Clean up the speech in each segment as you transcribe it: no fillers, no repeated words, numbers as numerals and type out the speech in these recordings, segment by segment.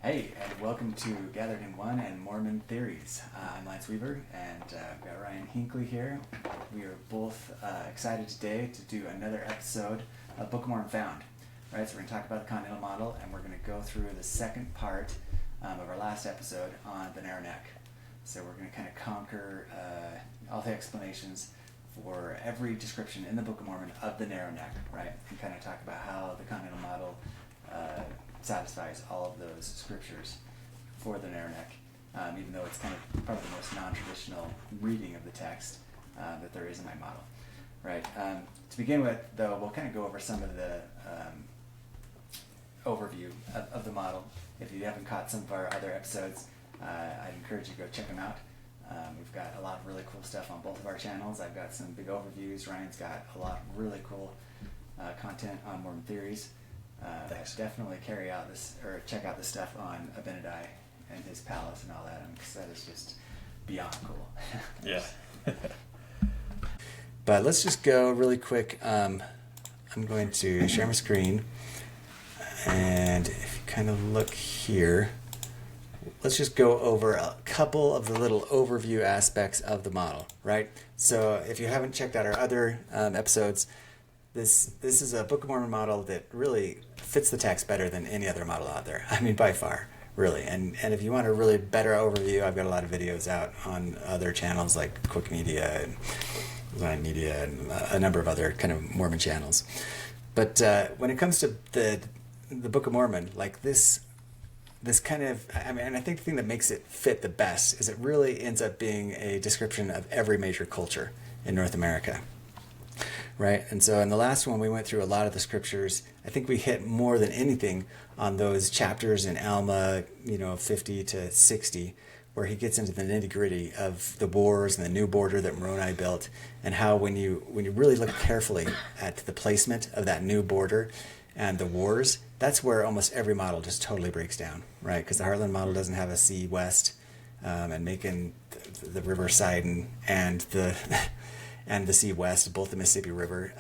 Hey, and welcome to Gathered in One and Mormon Theories. I'm Lance Weaver, and I've got Ryan Hinckley here. We are both excited today to do another episode of Book of Mormon Found. Right, so we're going to talk about the Continental Model, and we're going to go through the second part of our last episode on the Narrow Neck. So we're going to kind of conquer all the explanations for every description in the Book of Mormon of the Narrow Neck, right? And kind of talk about how the Continental Model satisfies all of those scriptures for the Narrow Neck, even though it's kind of probably the most non-traditional reading of the text that there is in my model, right? To begin with, though, we'll kind of go over some of the overview of the model. If you haven't caught some of our other episodes, I'd encourage you to go check them out. We've got a lot of really cool stuff on both of our channels. I've got some big overviews. Ryan's got a lot of really cool content on Mormon theories. Definitely check out the stuff on Abinadi and his palace and all that, because that is just beyond cool. Yeah. But let's just go really quick. I'm going to share my screen, and if you kind of look here, let's just go over a couple of the little overview aspects of the model, right? So if you haven't checked out our other episodes, this is a Book of Mormon model that really fits the text better than any other model out there. I mean, by far, really. And if you want a really better overview, I've got a lot of videos out on other channels like Quick Media and Zion Media and a number of other kind of Mormon channels. But when it comes to the Book of Mormon, like this kind of, I mean, I think the thing that makes it fit the best is it really ends up being a description of every major culture in North America. Right, and so in the last one we went through a lot of the scriptures. I think we hit more than anything on those chapters in Alma, 50 to 60, where he gets into the nitty gritty of the wars and the new border that Moroni built, and how when you really look carefully at the placement of that new border and the wars, that's where almost every model just totally breaks down, right? Because the Heartland model doesn't have a sea west, and making the river Sidon and the and the sea west, both the Mississippi River,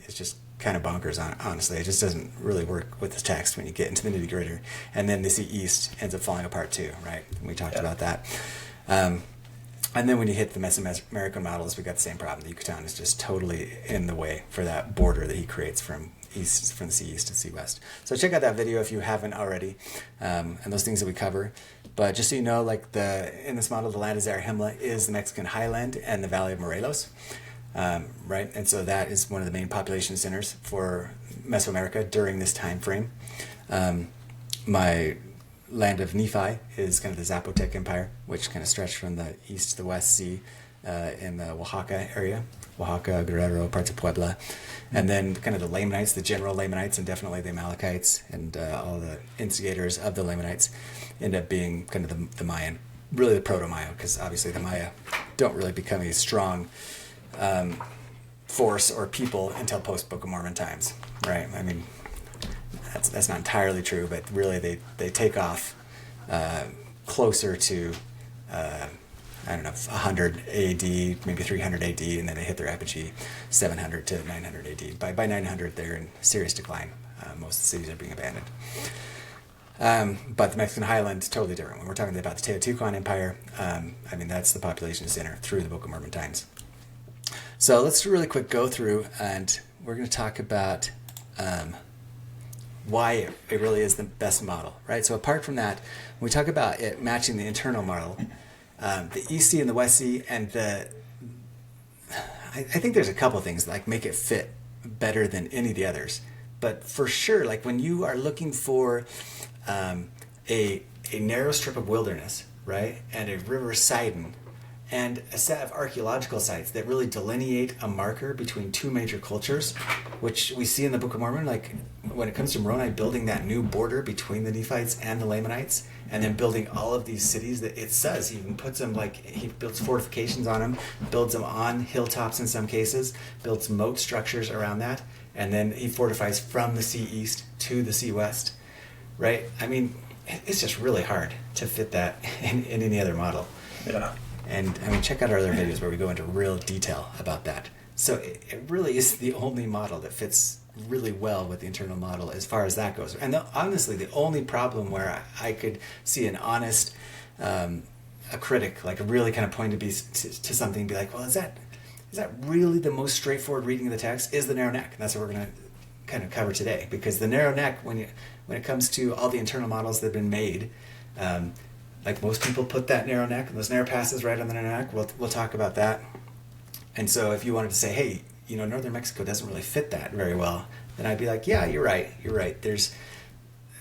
is just kind of bonkers, honestly. It just doesn't really work with the text when you get into the nitty gritty. And then the sea east ends up falling apart too, right? We talked about that. And then when you hit the Mesoamerican models, we got the same problem. The Yucatan is just totally in the way for that border that he creates from the sea east to sea west. So check out that video if you haven't already, and those things that we cover. But just so you know, like in this model, the land of Zarahemla is the Mexican highland and the Valley of Morelos, right? And so that is one of the main population centers for Mesoamerica during this time frame. My land of Nephi is kind of the Zapotec Empire, which kind of stretched from the east to the west sea in the Oaxaca area, Oaxaca, Guerrero, parts of Puebla. And then kind of the Lamanites, the general Lamanites, and definitely the Amalekites and all the instigators of the Lamanites end up being kind of the Mayan, really the proto-Maya, because obviously the Maya don't really become a strong force or people until post-Book of Mormon times, right? I mean, that's not entirely true, but really they take off closer to 100 AD, maybe 300 AD, and then they hit their apogee 700 to 900 AD. By 900, they're in serious decline. Most of the cities are being abandoned. But the Mexican highland is totally different. When we're talking about the Teotihuacan Empire, I mean, that's the population center through the Book of Mormon times. So let's really quick go through, and we're going to talk about why it really is the best model, right? So apart from that, when we talk about it matching the internal model, the East Sea and the West Sea, and I think there's a couple of things that like make it fit better than any of the others. But for sure, like when you are looking for a narrow strip of wilderness, right, and a river Sidon, and a set of archaeological sites that really delineate a marker between two major cultures, which we see in the Book of Mormon, like when it comes to Moroni building that new border between the Nephites and the Lamanites, and then building all of these cities that it says he even puts them, like he builds fortifications on them, builds them on hilltops in some cases, builds moat structures around that, and then he fortifies from the sea east to the sea west, right? I mean, it's just really hard to fit that in any other model. Yeah. And I mean, check out our other videos where we go into real detail about that. So it really is the only model that fits really well with the internal model as far as that goes. And honestly, the only problem where I could see an honest, a critic, like a really kind of point to something, and be like, well, is that really the most straightforward reading of the text? Is the narrow neck? And that's what we're going to kind of cover today, because the narrow neck, when it comes to all the internal models that have been made, like most people put that narrow neck and those narrow passes right on the narrow neck. We'll talk about that. And so if you wanted to say, hey, northern Mexico doesn't really fit that very well, then I'd be like, yeah, you're right. There's,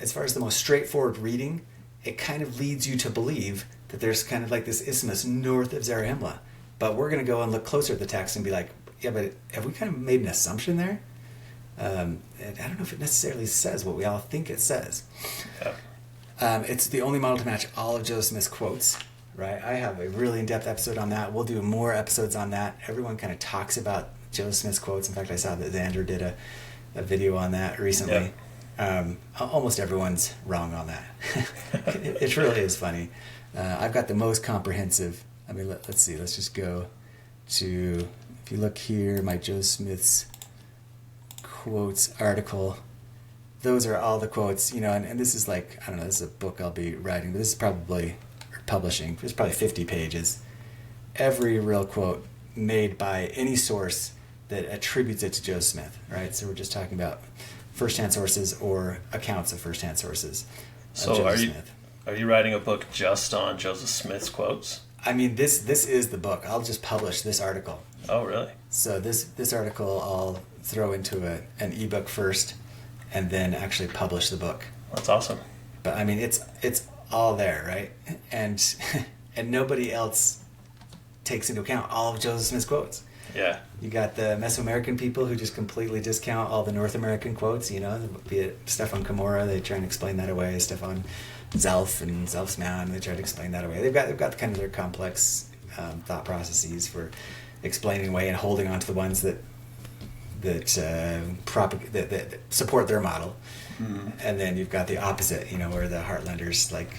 as far as the most straightforward reading, it kind of leads you to believe that there's kind of like this isthmus north of Zarahemla. But we're going to go and look closer at the text and be like, yeah, but have we kind of made an assumption there? I don't know if it necessarily says what we all think it says. Yeah. It's the only model to match all of Joseph Smith's quotes, right? I have a really in-depth episode on that. We'll do more episodes on that. Everyone kind of talks about Joseph Smith's quotes. In fact, I saw that Xander did a video on that recently. Yep. Almost everyone's wrong on that. It really is funny. I've got the most comprehensive. I mean, let's see. Let's just go to, if you look here, my Joseph Smith's quotes article. Those are all the quotes, and this is like, I don't know, this is a book I'll be writing, but this is probably, or publishing, there's probably 50 pages. Every real quote made by any source that attributes it to Joseph Smith, right? So we're just talking about first-hand sources or accounts of first-hand sources of Joseph Smith. Are you writing a book just on Joseph Smith's quotes? I mean, this is the book. I'll just publish this article. Oh, really? So this article I'll throw into an ebook first, and then actually publish the book. That's awesome. But I mean, it's all there, right? And nobody else takes into account all of Joseph Smith's quotes. Yeah. You got the Mesoamerican people who just completely discount all the North American quotes, be it Stefan Camorra, they try and explain that away, Stefan Zelf and Zelf's Man, they try to explain that away. They've got kind of their complex thought processes for explaining away and holding on to the ones that support their model. Mm-hmm. And then you've got the opposite, where the Heartlanders like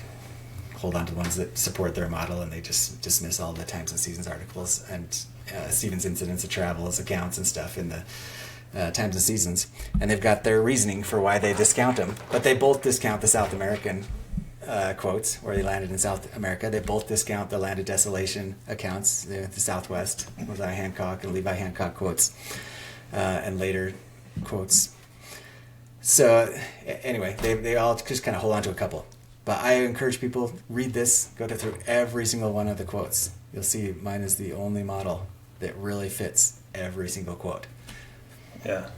hold on to the ones that support their model, and they just dismiss all the Times and Seasons articles and Stephen's incidents of travels accounts and stuff in the Times and Seasons, and they've got their reasoning for why they discount them. But they both discount the South American quotes, where they landed in South America. They both discount the land of desolation accounts, the Southwest, Mosiah Hancock and Levi Hancock quotes, and later quotes. So anyway, they all just kind of hold on to a couple. But I encourage people, read this, go through every single one of the quotes. You'll see mine is the only model that really fits every single quote. Yeah.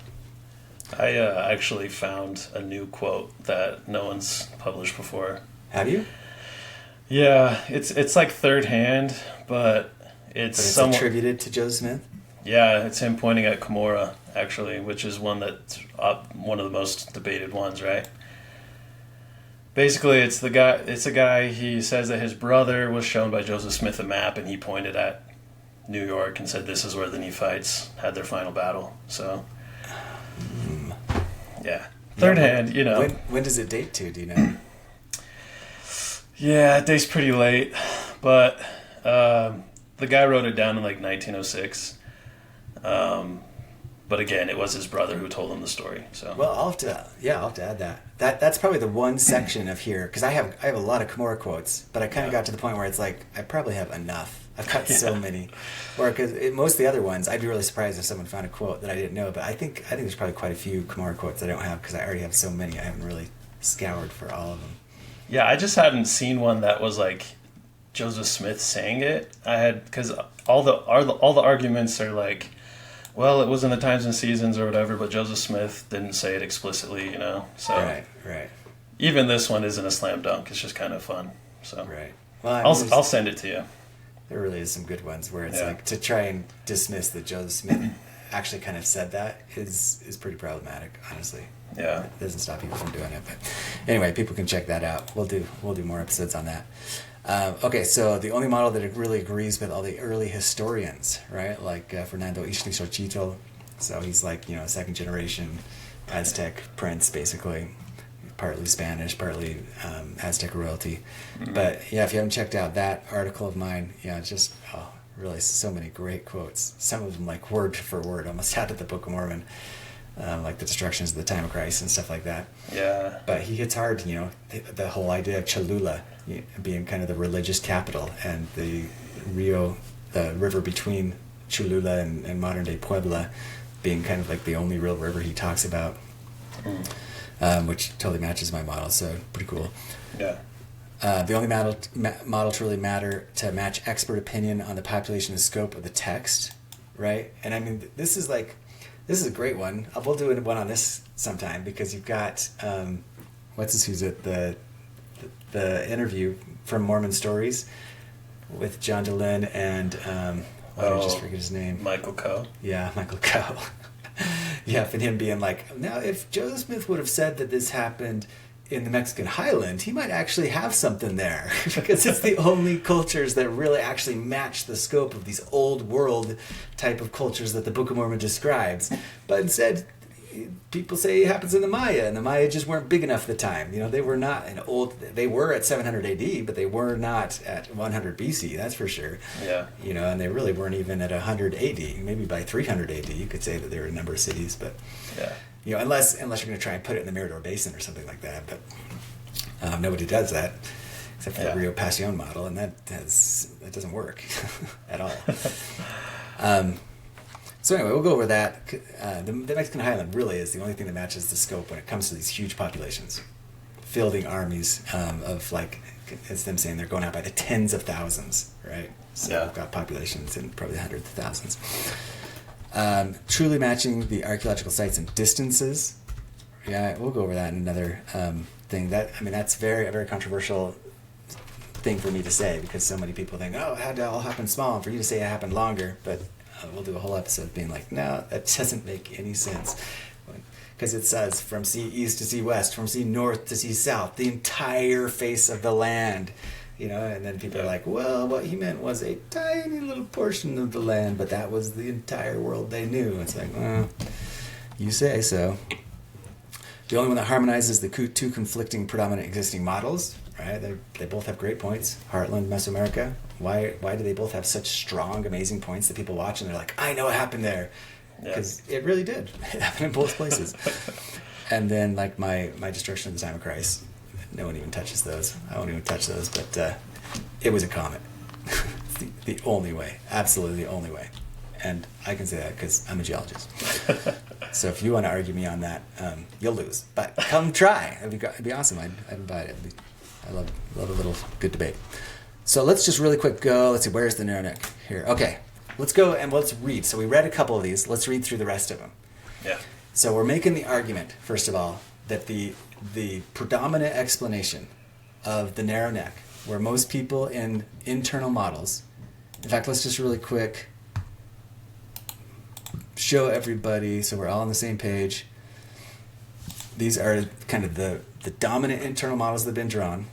I actually found a new quote that no one's published before. Have you? Yeah, it's like third hand, but it's attributed to Joseph Smith? Yeah, it's him pointing at Camorra, actually, which is one that's one of the most debated ones, right? Basically, it's a guy, he says that his brother was shown by Joseph Smith a map, and he pointed at New York and said this is where the Nephites had their final battle. So, yeah. Third hand, When does it date to, do you know? Yeah, it dates pretty late, but the guy wrote it down in like 1906. But again, it was his brother who told him the story. So I'll have to add that. That's probably the one section of here, because I have a lot of Camorra quotes, but I kind of got to the point where it's like I probably have enough. I've got so many. Or because most of the other ones, I'd be really surprised if someone found a quote that I didn't know. But I think there's probably quite a few Camorra quotes that I don't have, because I already have so many. I haven't really scoured for all of them. Yeah, I just hadn't seen one that was like Joseph Smith saying it. I had, because all the arguments are like, well, it was in the Times and Seasons or whatever, but Joseph Smith didn't say it explicitly, So right. Even this one isn't a slam dunk. It's just kind of fun. So right. Well, I'll send it to you. There really is some good ones where it's like to try and dismiss that Joseph Smith actually kind of said that is pretty problematic, honestly. Yeah. It doesn't stop people from doing it, but anyway, people can check that out. We'll do more episodes on that. Okay, so the only model that really agrees with all the early historians, right? Like Fernando Ixtlilxochitl. So he's like, second generation Aztec prince, basically. Partly Spanish, partly Aztec royalty. Mm-hmm. But yeah, if you haven't checked out that article of mine, just really so many great quotes. Some of them like word for word, almost out of the Book of Mormon. like the destructions of the time of Christ and stuff like that. Yeah. But he hits hard, the whole idea of Cholula being kind of the religious capital, and the river between Cholula and modern day Puebla being kind of like the only real river he talks about, which totally matches my model. So pretty cool. Yeah. The only model to really matter to match expert opinion on the population and scope of the text, right? And I mean, this is a great one. We'll do one on this sometime, because you've got who's at the interview from Mormon Stories with John DeLynn and why did I just forget his name? Michael Coe. Yeah, Michael Coe. Yeah, and him being like, now if Joseph Smith would have said that this happened in the Mexican highland, he might actually have something there, because it's the only cultures that really actually match the scope of these old world type of cultures that the Book of Mormon describes. But instead, people say it happens in the Maya, and the Maya just weren't big enough at the time. They were not they were at 700 AD, but they were not at 100 BC, that's for sure. Yeah. And they really weren't even at 100 AD. Maybe by 300 AD you could say that there were a number of cities, but yeah. Unless you're going to try and put it in the Mirador Basin or something like that, but nobody does that except for the Rio Pasión model, and that doesn't work at all. So anyway, we'll go over that. The Mexican highland really is the only thing that matches the scope when it comes to these huge populations, fielding armies of, like, it's them saying they're going out by the tens of thousands, right? So we've got populations in probably hundreds of thousands. Truly matching the archaeological sites and distances. Yeah, we'll go over that in another thing. That's a very controversial thing for me to say, because so many people think, it had to all happen small, and for you to say it happened longer. But we'll do a whole episode being like, no, that doesn't make any sense. Because it says from sea east to sea west, from sea north to sea south, the entire face of the land. And then people are like, well, what he meant was a tiny little portion of the land, but that was the entire world they knew. It's like, well, you say so. The only one that harmonizes the two conflicting predominant existing models, right? They both have great points. Heartland, Mesoamerica. Why do they both have such strong, amazing points that people watch and they're like, I know what happened there? Because it really did. It happened in both places. And then, like, my destruction of the time of Christ. No one even touches those. I won't even touch those, but it was a comet. It's the only way. Absolutely the only way. And I can say that because I'm a geologist. So if you want to argue me on that, you'll lose. But come try. It'd be awesome. I'd buy it. I love a little good debate. So let's just really quick go. Let's see, where's the narrow neck? Here. Okay. Let's go and let's read. So we read a couple of these. Let's read through the rest of them. Yeah. So we're making the argument, first of all, that the predominant explanation of the narrow neck, where most people in internal models, in fact, let's just really quick show everybody so we're all on the same page. These are kind of the dominant internal models that have been drawn.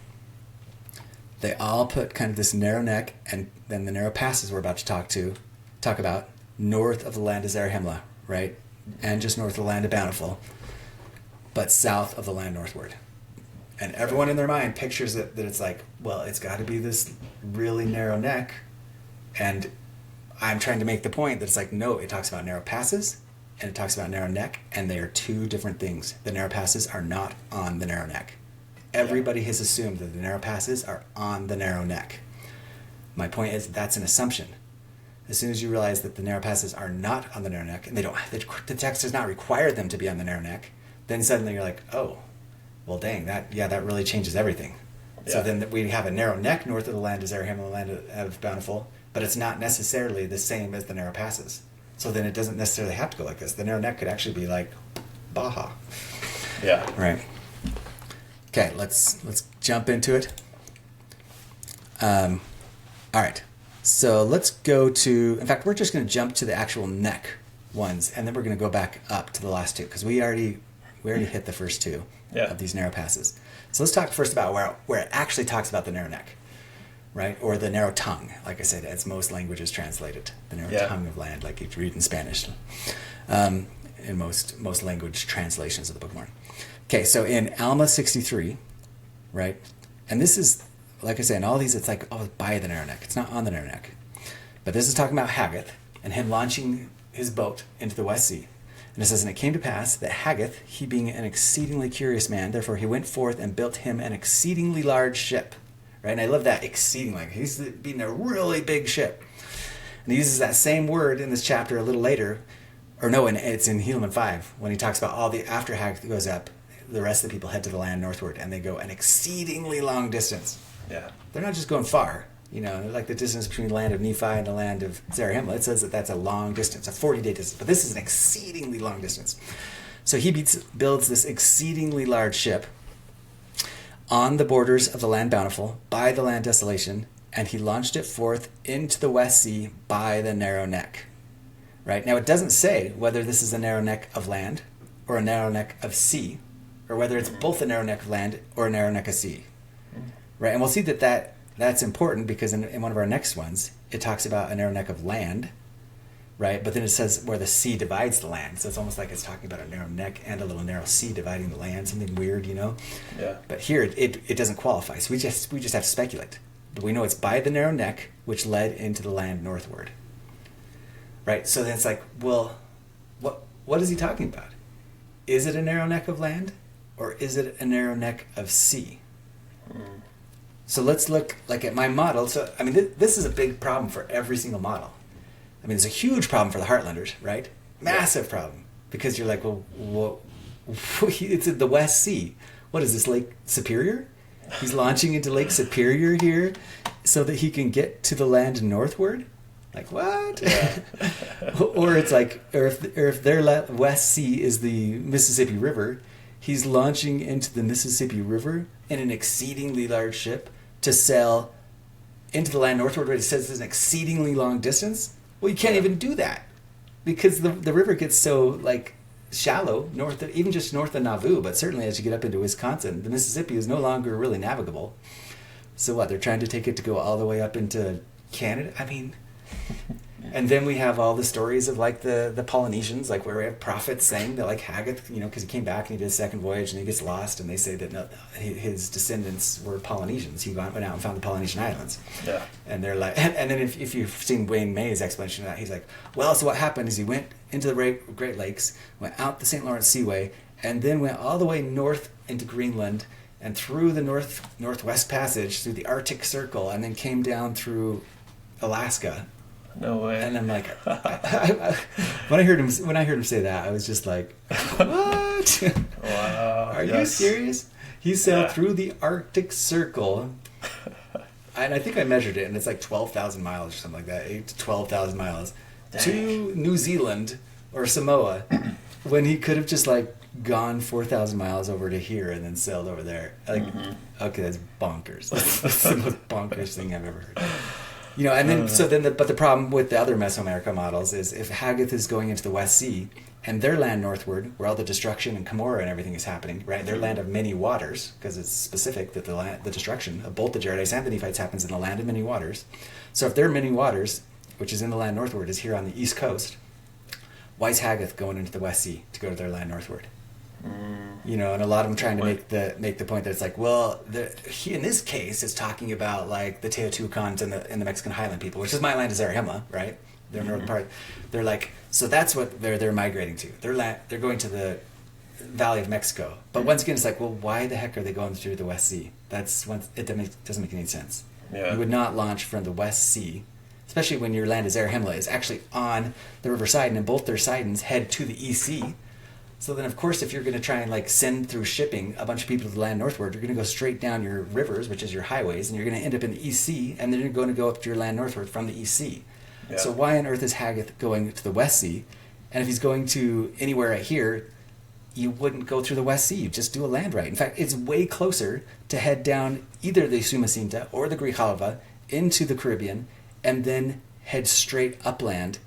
They all put kind of this narrow neck and then the narrow passes we're about to talk about north of the land of Zarahemla, right? And just north of the land of Bountiful, but south of the land northward. And everyone in their mind pictures it, that it's like, well, it's got to be this really narrow neck. And I'm trying to make the point that it's like, no, it talks about narrow passes and it talks about narrow neck, and they are two different things. The narrow passes are not on the narrow neck. Everybody has assumed that the narrow passes are on the narrow neck. My point is that's an assumption. As soon as you realize that the narrow passes are not on the narrow neck, and the text does not require them to be on the narrow neck, then suddenly you're like, oh, well, dang, that really changes everything. Yeah. So then we have a narrow neck north of the land of Zarahemla, the land of Bountiful, but it's not necessarily the same as the narrow passes. So then it doesn't necessarily have to go like this. The narrow neck could actually be like Baja. Yeah. Right. Okay, let's jump into it. All right. So let's go to, in fact, we're just going to jump to the actual neck ones, and then we're going to go back up to the last two, because we already hit the first two of these narrow passes. So let's talk first about where it actually talks about the narrow neck, right? Or the narrow tongue, like I said, as most languages translate it. The narrow tongue of land, like you read in Spanish, in most language translations of the Book of Mormon. Okay, so in Alma 63, right? And this is, like I said, in all these, it's like, by the narrow neck. It's not on the narrow neck. But this is talking about Haggath and him launching his boat into the West Sea. And it says, and it came to pass that Haggith, he being an exceedingly curious man, therefore he went forth and built him an exceedingly large ship. Right? And I love that exceeding. Like, he's being a really big ship. And he uses that same word in this chapter a little later. Or no, it's in Helaman 5, when he talks about all the, after Haggith goes up, the rest of the people head to the land northward, and they go an exceedingly long distance. Yeah. They're not just going far. You know, like the distance between the land of Nephi and the land of Zarahemla. It says that that's a long distance, a 40-day distance. But this is an exceedingly long distance. So he builds this exceedingly large ship on the borders of the land bountiful, by the land desolation, and he launched it forth into the West Sea by the narrow neck. Right? Now, it doesn't say whether this is a narrow neck of land or a narrow neck of sea, or whether it's both a narrow neck of land or a narrow neck of sea. Right? And we'll see that's important, because in one of our next ones, it talks about a narrow neck of land, right? But then it says where the sea divides the land. So it's almost like it's talking about a narrow neck and a little narrow sea dividing the land, something weird, you know? Yeah. But here, it doesn't qualify. So we just have to speculate. But we know it's by the narrow neck, which led into the land northward. Right? So then it's like, well, what is he talking about? Is it a narrow neck of land, or is it a narrow neck of sea? So let's look like at my model. So, I mean, this is a big problem for every single model. I mean, it's a huge problem for the Heartlanders, right? Massive problem. Because you're like, well, it's in the West Sea. What is this, Lake Superior? He's launching into Lake Superior here so that he can get to the land northward? Like, what? Yeah. Or it's like, or if their West Sea is the Mississippi River, he's launching into the Mississippi River in an exceedingly large ship to sail into the land northward, where it says it's an exceedingly long distance. Well, you can't even do that, because the river gets so like shallow even just north of Nauvoo, but certainly as you get up into Wisconsin, the Mississippi is no longer really navigable. So what, they're trying to take it to go all the way up into Canada? I mean, and then we have all the stories of like the Polynesians, like where we have prophets saying that like Haggith, you know, because he came back and he did a second voyage and he gets lost, and they say that his descendants were Polynesians. He went out and found the Polynesian islands. Yeah. And they're like, and then if you've seen Wayne May's explanation of that, he's like, well, so what happened is he went into the Great Lakes, went out the St. Lawrence Seaway, and then went all the way north into Greenland and through the Northwest Passage through the Arctic Circle, and then came down through Alaska. No way. And I'm like, when I heard him say that, I was just like, what? Wow. Are you serious? He sailed through the Arctic Circle, and I think I measured it, and it's like 12,000 miles or something like that, 8 to 12,000 miles. Dang. To New Zealand or Samoa, when he could have just like gone 4,000 miles over to here and then sailed over there. Like, okay, that's bonkers. That's the most bonkers thing I've ever heard. You know, and then but the problem with the other Mesoamerica models is if Haggith is going into the West Sea and their land northward, where all the destruction and Cumorah and everything is happening, right? Their land of many waters, because it's specific that the destruction of both the Jaredites and the Nephites happens in the land of many waters. So if their many waters, which is in the land northward, is here on the east coast, why is Haggith going into the West Sea to go to their land northward? You know, and a lot of them trying to make the point that it's like, well, he in this case is talking about like the Teotihuacans and the Mexican Highland people, which is my land is Zarahemla, right? Their northern part. They're like, so that's what they're migrating to. They're going to the Valley of Mexico. But once again, it's like, well, why the heck are they going through the West Sea? It doesn't make any sense. Yeah. You would not launch from the West Sea, especially when your land is Zarahemla is actually on the River Sidon, and both their Sidons head to the East Sea. So then, of course, if you're going to try and like send through shipping a bunch of people to the land northward, you're going to go straight down your rivers, which is your highways, and you're going to end up in the East Sea, and then you're going to go up to your land northward from the East Sea. Yeah. So why on earth is Haggith going to the West Sea? And if he's going to anywhere right here, you wouldn't go through the West Sea. You just do a land right. In fact, it's way closer to head down either the Sumacinta or the Grijalva into the Caribbean and then head straight upland,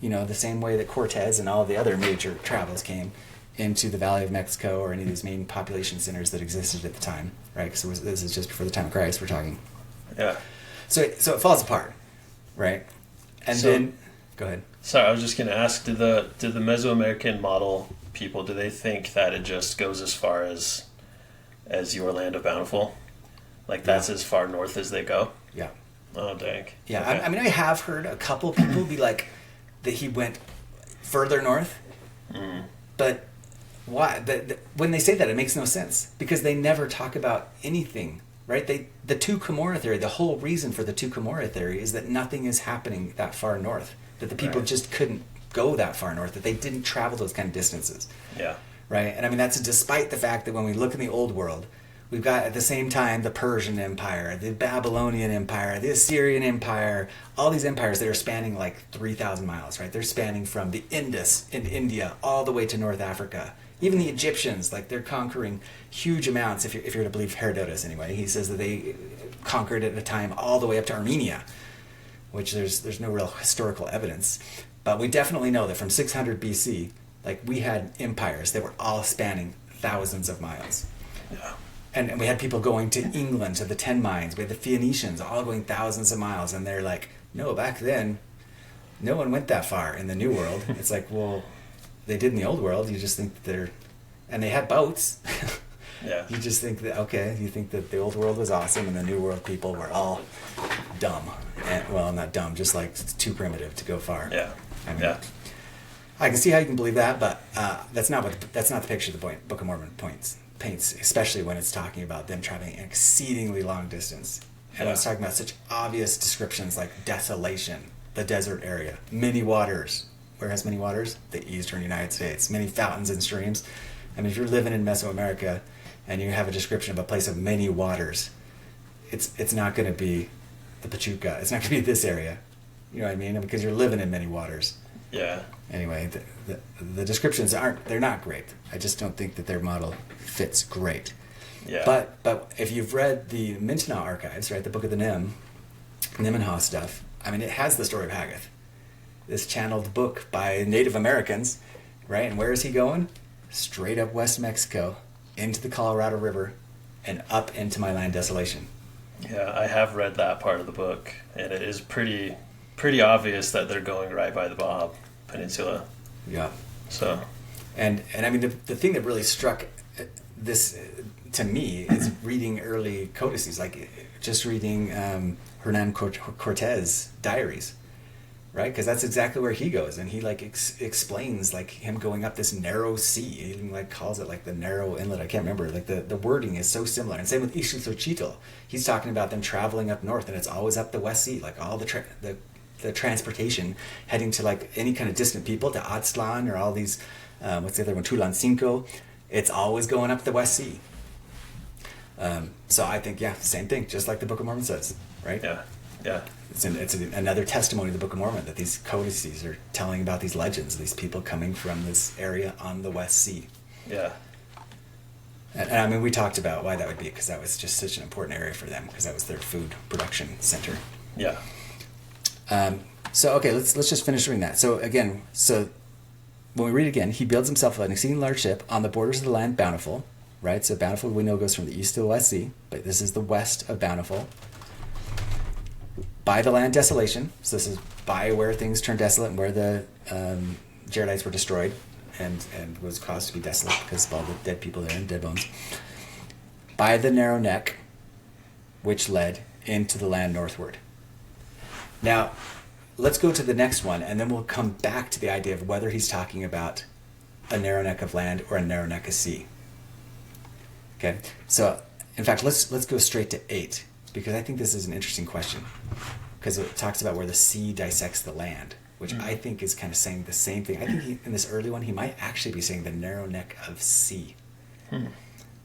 you know, the same way that Cortez and all the other major travels came into the Valley of Mexico or any of these main population centers that existed at the time, right? Because this is just before the time of Christ we're talking. Yeah. So it falls apart, right? And then, go ahead. Sorry, I was just going to ask, did the Mesoamerican model people, do they think that it just goes as far as your land of Bountiful? Like that's as far north as they go? Yeah. Oh, dang. Yeah, okay. I mean, I have heard a couple people be like that he went further north, But why? When they say that, it makes no sense because they never talk about anything, right? The two Cumorah theory, the whole reason for the two Cumorah theory is that nothing is happening that far north, that the people just couldn't go that far north, that they didn't travel those kind of distances. Yeah. Right? And I mean, that's despite the fact that when we look in the old world, we've got at the same time the Persian Empire, the Babylonian Empire, the Assyrian Empire, all these empires that are spanning like 3,000 miles, right? They're spanning from the Indus in India all the way to North Africa. Even the Egyptians, like they're conquering huge amounts, if you're to believe Herodotus anyway. He says that they conquered at a time all the way up to Armenia, which there's no real historical evidence. But we definitely know that from 600 BC, like we had empires that were all spanning thousands of miles. Yeah. And we had people going to England, to the 10 Mines. We had the Phoenicians all going thousands of miles. And they're like, no, back then, no one went that far in the New World. It's like, well, they did in the Old World. You just think that they're... And they had boats. Yeah. You just think that, okay, you think that the Old World was awesome and the New World people were all dumb. And, well, not dumb, just like too primitive to go far. Yeah. I mean, I can see how you can believe that, but that's not the picture the Book of Mormon paints, especially when it's talking about them traveling an exceedingly long distance. And it's talking about such obvious descriptions like desolation, the desert area, many waters. Where has many waters? The eastern United States. Many fountains and streams. I mean, if you're living in Mesoamerica and you have a description of a place of many waters, it's not going to be the Pachuca. It's not going to be this area. You know what I mean? Because you're living in many waters. Yeah. Anyway, the descriptions they're not great. I just don't think that their model fits great. Yeah. But if you've read the Mintanah archives, right, the Book of the Nemenhah stuff, I mean, it has the story of Haggath, this channeled book by Native Americans, right? And where is he going? Straight up West Mexico, into the Colorado River, and up into my land desolation. Yeah, I have read that part of the book, and it is pretty obvious that they're going right by the Baja Peninsula. Yeah. So. And I mean, the thing that really struck this to me is reading early codices, like just reading Hernan Cortez diaries, right? Because that's exactly where he goes, and he like explains like him going up this narrow sea. He even like calls it like the narrow inlet. I can't remember. Like the wording is so similar. And same with Ixtlilxochitl. He's talking about them traveling up north, and it's always up the West Sea, like all the transportation heading to like any kind of distant people, to Aztlan or all these, what's the other one, Tulancingo. It's always going up the West Sea. So I think, yeah, same thing, just like the Book of Mormon says, right? Yeah, yeah. It's another testimony of the Book of Mormon that these codices are telling about these legends, these people coming from this area on the West Sea. Yeah. And I mean, we talked about why that would be, because that was just such an important area for them, because that was their food production center. Yeah. So okay, let's just finish reading that. So again, when we read again, he builds himself an exceeding large ship on the borders of the land Bountiful, right? So Bountiful we know goes from the east to the West Sea, but this is the west of Bountiful. By the land Desolation, so this is by where things turned desolate and where the Jaredites were destroyed and was caused to be desolate because of all the dead people there and dead bones. By the narrow neck, which led into the land northward. Now, let's go to the next one, and then we'll come back to the idea of whether he's talking about a narrow neck of land or a narrow neck of sea. Okay, so in fact, let's go straight to 8, because I think this is an interesting question, because it talks about where the sea dissects the land, which I think is kind of saying the same thing. I think in this early one, he might actually be saying the narrow neck of sea,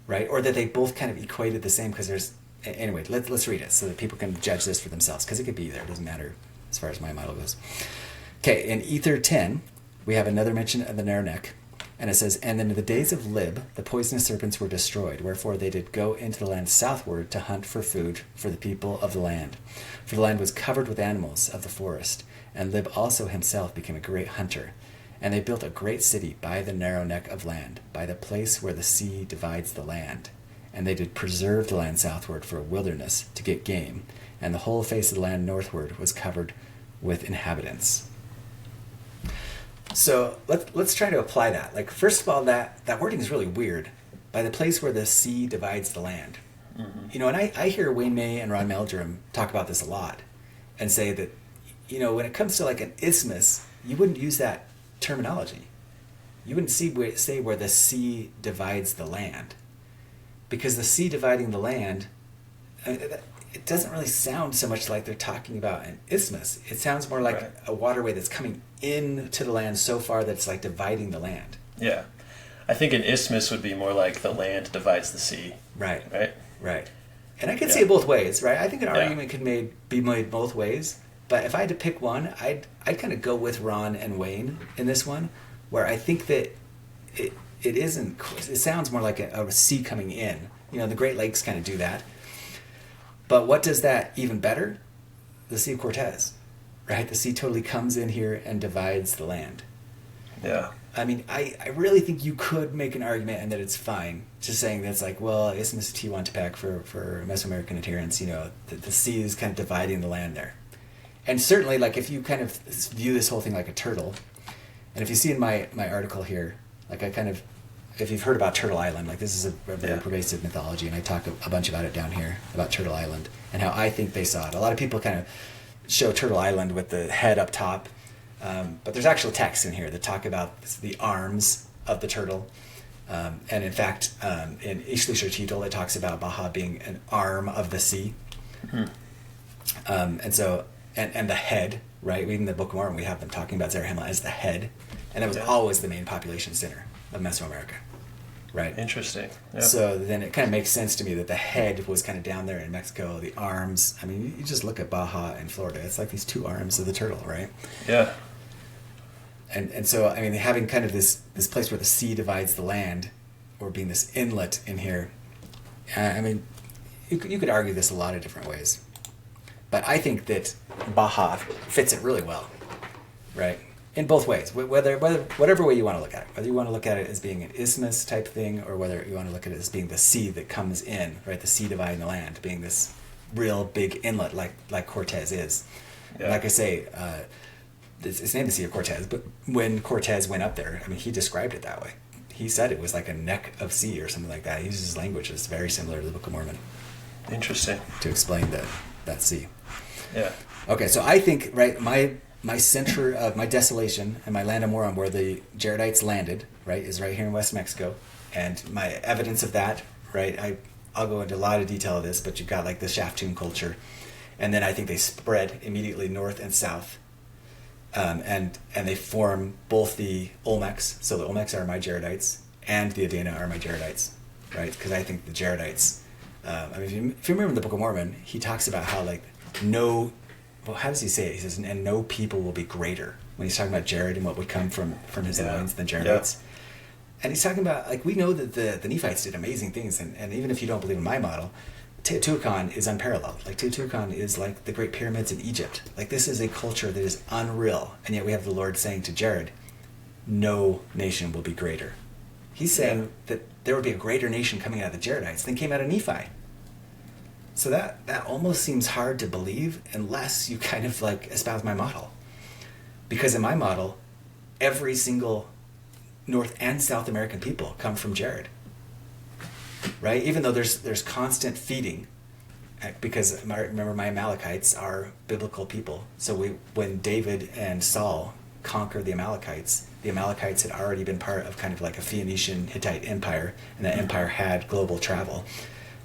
right? Or that they both kind of equated the same, because there's... Anyway, let's read it so that people can judge this for themselves, because it could be there. It doesn't matter as far as my model goes. Okay, in Ether 10, we have another mention of the narrow neck, and it says, "And in the days of Lib, the poisonous serpents were destroyed, wherefore they did go into the land southward to hunt for food for the people of the land. For the land was covered with animals of the forest, and Lib also himself became a great hunter. And they built a great city by the narrow neck of land, by the place where the sea divides the land. And they did preserve the land southward for a wilderness to get game, and the whole face of the land northward was covered with inhabitants." So let's try to apply that. Like, first of all, that wording is really weird. By the place where the sea divides the land. Mm-hmm. You know, and I hear Wayne May and Ron Meldrum talk about this a lot, and say that, you know, when it comes to like an isthmus, you wouldn't use that terminology. you wouldn't say where the sea divides the land. Because the sea dividing the land, it doesn't really sound so much like they're talking about an isthmus. It sounds more like Right. a waterway that's coming into the land so far that it's like dividing the land. Yeah. I think an isthmus would be more like the land divides the sea. Right. Right? Right. And I could Yeah. see it both ways, right? I think an Yeah. argument could be made both ways. But if I had to pick one, I'd kind of go with Ron and Wayne in this one, where I think that it isn't. It sounds more like a sea coming in. The Great Lakes kind of do that. But what does that even better? The Sea of Cortez, right? The sea totally comes in here and divides the land. Yeah. I mean, I really think you could make an argument and that it's fine. Just saying that it's like, well, Isthmus of Tehuantepec for Mesoamerican adherents, the sea is kind of dividing the land there. And certainly, like, if you kind of view this whole thing like a turtle, and if you see in my article here, like if you've heard about Turtle Island, like this is a very pervasive mythology, and I talk a bunch about it down here, about Turtle Island, and how I think they saw it. A lot of people kind of show Turtle Island with the head up top, but there's actual texts in here that talk about the arms of the turtle. And in fact, in Ishli it talks about Baja being an arm of the sea. And so, and the head, right? Even in the Book of Mormon, we have them talking about Zarahemla as the head. And that was always the main population center of Mesoamerica, right? Interesting. Yep. So then it kind of makes sense to me that the head was kind of down there in Mexico, the arms. I mean, you just look at Baja and Florida. It's like these two arms of the turtle, right? Yeah. And so, I mean, having kind of this place where the sea divides the land, or being this inlet in here, I mean, you could argue this a lot of different ways. But I think that Baja fits it really well, right? In both ways, whatever way you want to look at it. Whether you want to look at it as being an isthmus type thing, or whether you want to look at it as being the sea that comes in, right? The sea dividing the land, being this real big inlet like Cortez is. Yeah. Like I say, it's named the Sea of Cortez, but when Cortez went up there, I mean, he described it that way. He said it was like a neck of sea or something like that. He uses language that's very similar to the Book of Mormon Interesting. to explain that sea. Yeah. Okay, so I think, right, my center of my desolation and my land of Moron, where the Jaredites landed, right, is right here in West Mexico. And my evidence of that, right, I'll go into a lot of detail of this, but you've got like the shaft tomb culture. And then I think they spread immediately north and south. And they form both the Olmecs, so the Olmecs are my Jaredites, and the Adena are my Jaredites, right? Because I think the Jaredites, I mean, if you remember the Book of Mormon, he talks about how, like, how does he say it? He says, and no people will be greater, when he's talking about Jared and what would come from his loins than Jaredites. Yeah. And he's talking about, like, we know that the Nephites did amazing things, and even if you don't believe in my model, Teotihuacan is unparalleled. Like, Teotihuacan is like the Great Pyramids in Egypt. Like, this is a culture that is unreal, and yet we have the Lord saying to Jared, no nation will be greater. He's saying that there would be a greater nation coming out of the Jaredites than came out of Nephi. So that almost seems hard to believe unless you kind of like espouse my model. Because in my model, every single North and South American people come from Jared. Right? Even though there's constant feeding, because remember, my Amalekites are biblical people. So when David and Saul conquered the Amalekites had already been part of kind of like a Phoenician Hittite empire, and that empire had global travel.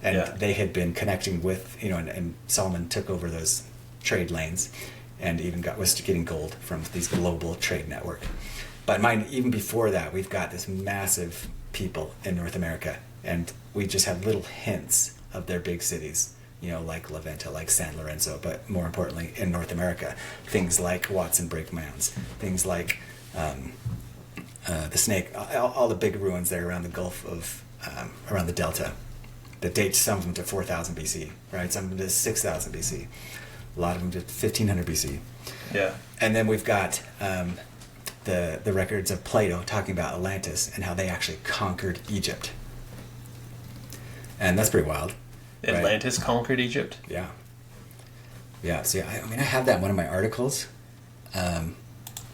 And they had been connecting with, and Solomon took over those trade lanes and even was getting gold from these global trade network. But even before that, we've got this massive people in North America, and we just have little hints of their big cities, like La Venta, like San Lorenzo, but more importantly, in North America, things like Watson Break Mounds, things like the Snake, all the big ruins there around the Gulf of, around the Delta, that date some of them to 4000 BC, right? Some of them to 6000 BC, a lot of them to 1500 BC. Yeah. And then we've got the records of Plato talking about Atlantis and how they actually conquered Egypt. And that's pretty wild. Atlantis conquered Egypt? Yeah. Yeah, see, I have that in one of my articles. I'm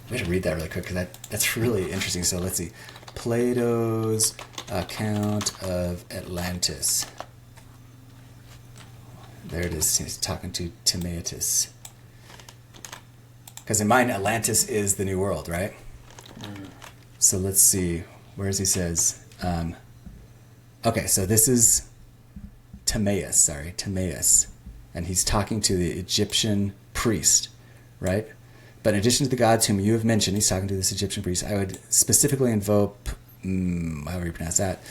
going to read that really quick because that's really interesting. So let's see. Plato's account of Atlantis. There it is. He's talking to Timaeus. Because in mine, Atlantis is the New World, right? So let's see. Where is he says? Okay, so this is Timaeus. And he's talking to the Egyptian priest, right? But in addition to the gods whom you have mentioned, he's talking to this Egyptian priest, I would specifically invoke, however you pronounce that,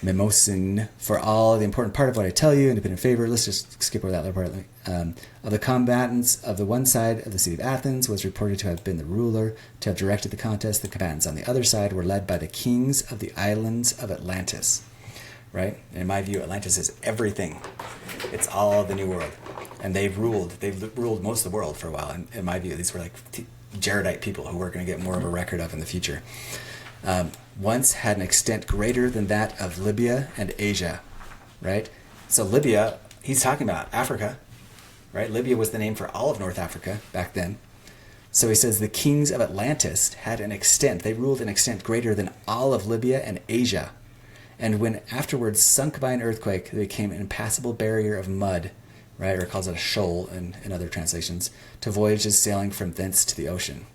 Mnemosyne, for all the important part of what I tell you, independent favor. Let's just skip over that little part. Of the combatants of the one side of the city of Athens was reported to have been the ruler, to have directed the contest. The combatants on the other side were led by the kings of the islands of Atlantis, right? And in my view, Atlantis is everything. It's all the New World. And they've ruled most of the world for a while. And in my view, these were like Jaredite people who we're going to get more of a record of in the future. Once had an extent greater than that of Libya and Asia, right? So Libya, he's talking about Africa, right? Libya was the name for all of North Africa back then. So he says the kings of Atlantis had an extent, they ruled an extent greater than all of Libya and Asia. And when afterwards sunk by an earthquake, they became an impassable barrier of mud, right? Or it calls it a shoal in other translations, to voyages sailing from thence to the ocean.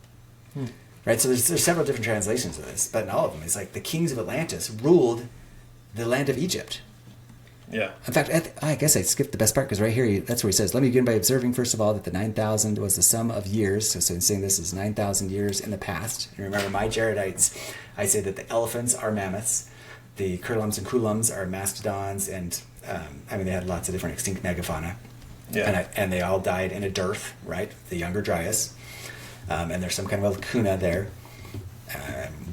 Right, so there's several different translations of this, but in all of them, it's like the kings of Atlantis ruled the land of Egypt. Yeah. In fact, I guess I skipped the best part, because right here, that's where he says, let me begin by observing, first of all, that the 9,000 was the sum of years. So in saying this is 9,000 years in the past. And remember, my Jaredites, I say that the elephants are mammoths, the curlums and kulums are mastodons, and they had lots of different extinct megafauna. Yeah. And they all died in a dearth, right? The Younger Dryas. And there's some kind of a lacuna there.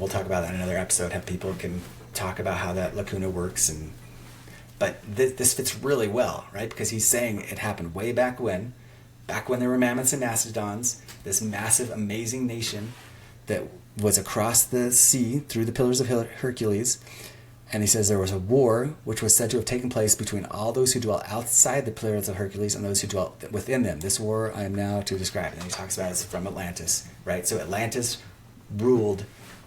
We'll talk about that in another episode, how people can talk about how that lacuna works. But this fits really well, right? Because he's saying it happened way back when there were mammoths and mastodons, this massive, amazing nation that was across the sea through the Pillars of Hercules. And he says there was a war which was said to have taken place between all those who dwelt outside the Pillars of Hercules and those who dwelt within them. This war I am now to describe. And he talks about it from Atlantis, right? So Atlantis ruled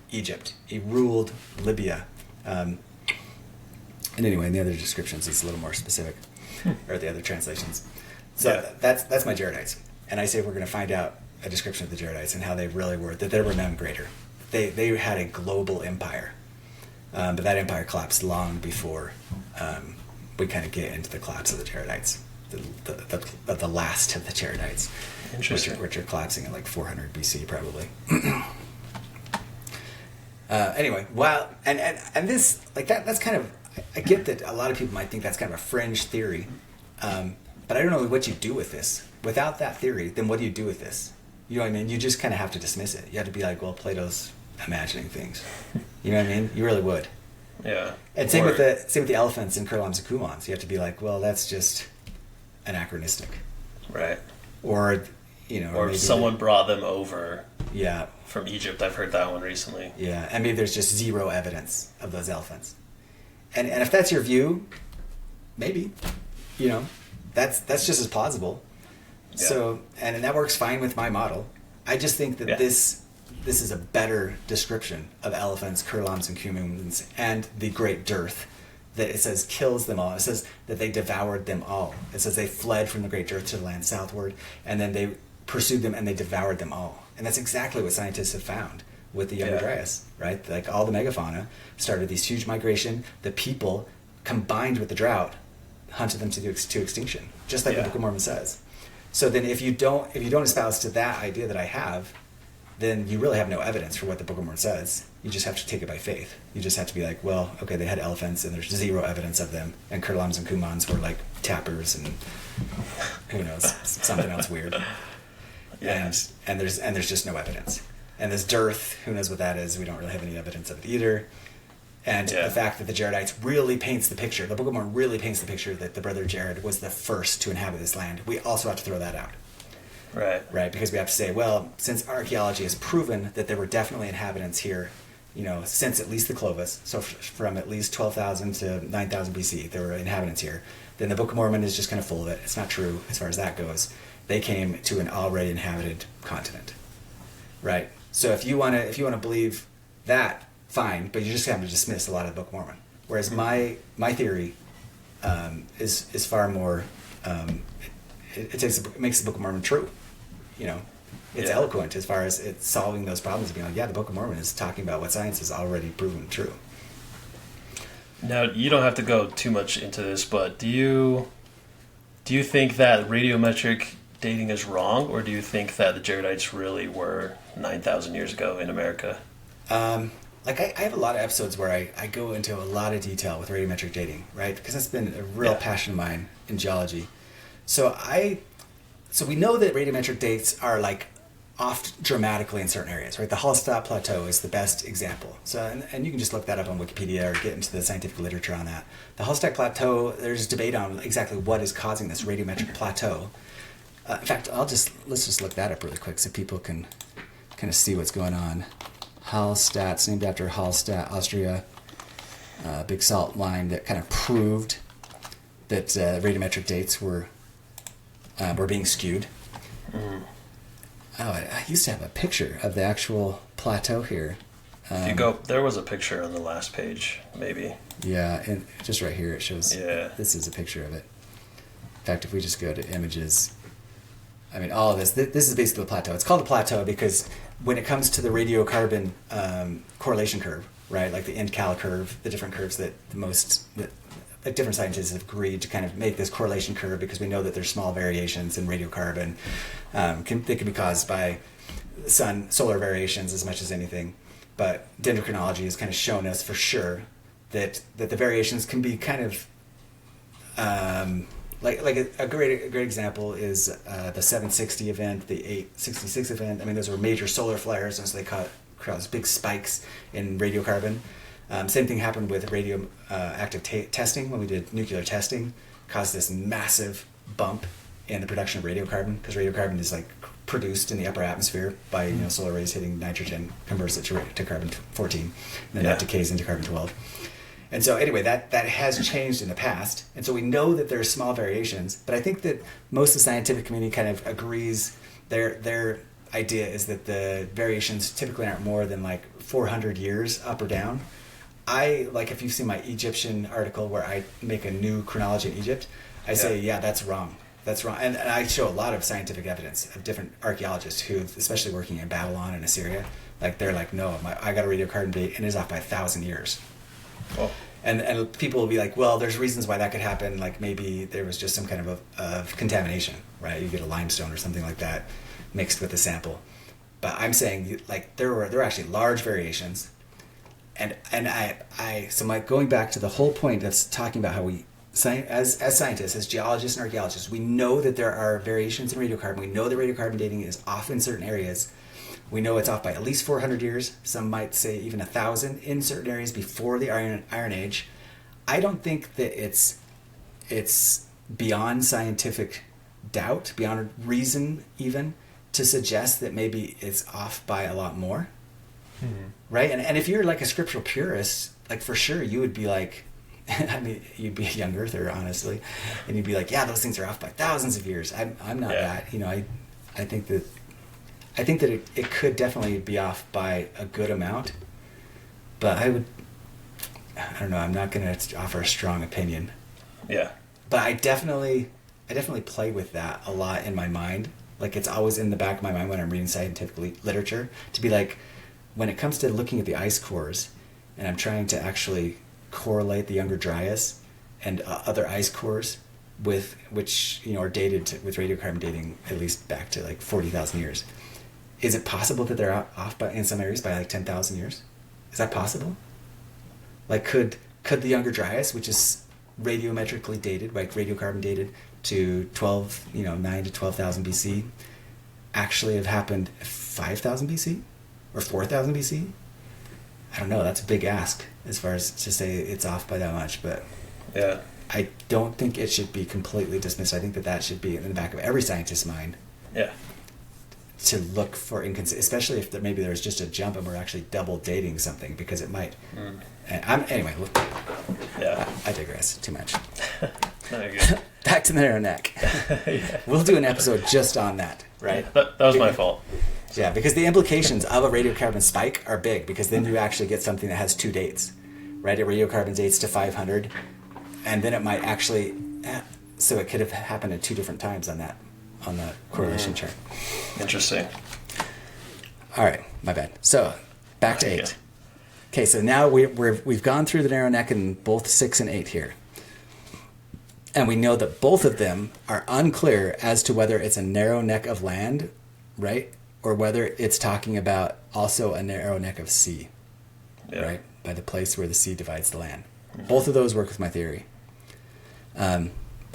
Egypt. He ruled Libya. And anyway, in the other descriptions, it's a little more specific, or the other translations. So that's my Jaredites. And I say we're going to find out a description of the Jaredites and how they really were, that they were none greater. They had a global empire. But that empire collapsed long before we kind of get into the collapse of the Jaredites, the last of the Jaredites, which are collapsing at like 400 BC probably. Anyway, and this like that's kind of, I get that a lot of people might think that's kind of a fringe theory, but I don't know what you do with this. Without that theory, then what do you do with this? You know what I mean? You just kind of have to dismiss it. You have to be like, well, Plato's imagining things. You know what I mean? You really would. Yeah. And same with the elephants and curlums and kumans. You have to be like, well, that's just anachronistic. Right. Or or someone brought them over. Yeah. From Egypt. I've heard that one recently. Yeah, and maybe there's just zero evidence of those elephants. And if that's your view, maybe, that's just as plausible. Yeah. So, and that works fine with my model. I just think that this is a better description of elephants, curlums, and cumans, and the great dearth. That it says kills them all. It says that they devoured them all. It says they fled from the great dearth to the land southward, and then they pursued them and they devoured them all. And that's exactly what scientists have found with the Younger Dryas, right? Like all the megafauna started this huge migration. The people, combined with the drought, hunted them to extinction, just like the Book of Mormon says. So then, if you don't espouse to that idea that I have, then you really have no evidence for what the Book of Mormon says. You just have to take it by faith. You just have to be like, well, okay, they had elephants, and there's zero evidence of them, and curlums and kumans were like tappers, and who knows, something else weird. Yeah. And there's just no evidence. And this dearth, who knows what that is? We don't really have any evidence of it either. And the fact that the Jaredites really paints the picture, the Book of Mormon really paints the picture that the brother Jared was the first to inhabit this land. We also have to throw that out. Right, because we have to say, well, since archaeology has proven that there were definitely inhabitants here, since at least the Clovis, so from at least 12,000 to 9,000 BC, there were inhabitants here, then the Book of Mormon is just kind of full of it. It's not true as far as that goes. They came to an already inhabited continent, right? So if you want to believe that, fine, but you just have to dismiss a lot of the Book of Mormon. Whereas my theory is far more. It makes the Book of Mormon true, It's eloquent as far as it's solving those problems. Being like, yeah, the Book of Mormon is talking about what science has already proven true. Now, you don't have to go too much into this, but do you think that radiometric dating is wrong, or do you think that the Jaredites really were 9,000 years ago in America? I have a lot of episodes where I go into a lot of detail with radiometric dating, right? Because that's been a real passion of mine in geology. So we know that radiometric dates are like off dramatically in certain areas, right? The Hallstatt Plateau is the best example. So, and you can just look that up on Wikipedia or get into the scientific literature on that. The Hallstatt Plateau, there's debate on exactly what is causing this radiometric plateau. In fact, let's just look that up really quick so people can kind of see what's going on. Hallstatt's named after Hallstatt, Austria. Big salt mine that kind of proved that radiometric dates were being skewed. Mm. Oh, I used to have a picture of the actual plateau here. If you go, there was a picture on the last page, maybe. Yeah, and just right here it shows. Yeah. This is a picture of it. In fact, if we just go to images, I mean, all of this is basically the plateau. It's called a plateau because when it comes to the radiocarbon correlation curve, right, like the INDCAL curve, the different curves that different scientists have agreed to kind of make this correlation curve because we know that there's small variations in radiocarbon. They can be caused by solar variations as much as anything. But dendrochronology has kind of shown us for sure that the variations can be kind of like a great example is the 760 event, the 866 event. I mean, those were major solar flares, and so they caused big spikes in radiocarbon. Same thing happened with radioactive testing when we did nuclear testing. Caused this massive bump in the production of radiocarbon because radiocarbon is like produced in the upper atmosphere by solar rays hitting nitrogen, converts it to carbon-14, and then that decays into carbon-12. And so anyway, that has changed in the past. And so we know that there's small variations, but I think that most of the scientific community kind of agrees their idea is that the variations typically aren't more than like 400 years up or down. If you've seen my Egyptian article where I make a new chronology in Egypt, I say, that's wrong. That's wrong. And I show a lot of scientific evidence of different archaeologists who, especially working in Babylon and Assyria, they're like, no, I got a radiocarbon date and it is off by 1,000 years. Oh. And people will be like, well, there's reasons why that could happen. Like maybe there was just some kind of contamination, right? You get a limestone or something like that mixed with the sample. But I'm saying like there were actually large variations. And so like going back to the whole point that's talking about how we, as scientists, as geologists and archaeologists, we know that there are variations in radiocarbon. We know that radiocarbon dating is off in certain areas. We know it's off by at least 400 years. Some might say even 1,000 in certain areas before the Iron Age. I don't think that it's beyond scientific doubt, beyond reason even, to suggest that maybe it's off by a lot more. Mm-hmm. Right? And if you're like a scriptural purist, like for sure you would be like, I mean, you'd be a young earther, honestly, and you'd be like, yeah, those things are off by thousands of years. I'm not that. I think that it could definitely be off by a good amount, but I don't know, I'm not going to offer a strong opinion. Yeah. But I definitely play with that a lot in my mind. Like it's always in the back of my mind when I'm reading scientific literature to be like, when it comes to looking at the ice cores and I'm trying to actually correlate the Younger Dryas and other ice cores with which are dated with radiocarbon dating at least back to like 40,000 years. Is it possible that they're off by in some areas by like 10,000 years? Is that possible? Like could the Younger Dryas, which is radiometrically dated, like radiocarbon dated to 9 to 12,000 BC, actually have happened 5,000 BC or 4,000 BC? I don't know. That's a big ask as far as to say it's off by that much, but yeah, I don't think it should be completely dismissed. I think that should be in the back of every scientist's mind. Yeah. To look for inconsistency, especially if maybe there's just a jump and we're actually double dating something, because it might. Anyway. Yeah. I digress too much. No, you're good. Back to the narrow neck. Yeah. We'll do an episode just on that, right? That was my fault. Yeah, because the implications of a radiocarbon spike are big, because then you actually get something that has two dates, right? A radiocarbon dates to 500, and then it might actually, so it could have happened at two different times on the correlation chart. Interesting. All right, my bad. So back to There you 8. Okay, so now we've gone through the narrow neck in both 6 and 8 here. And we know that both of them are unclear as to whether it's a narrow neck of land, right? Or whether it's talking about also a narrow neck of sea, right? By the place where the sea divides the land. Mm-hmm. Both of those work with my theory. And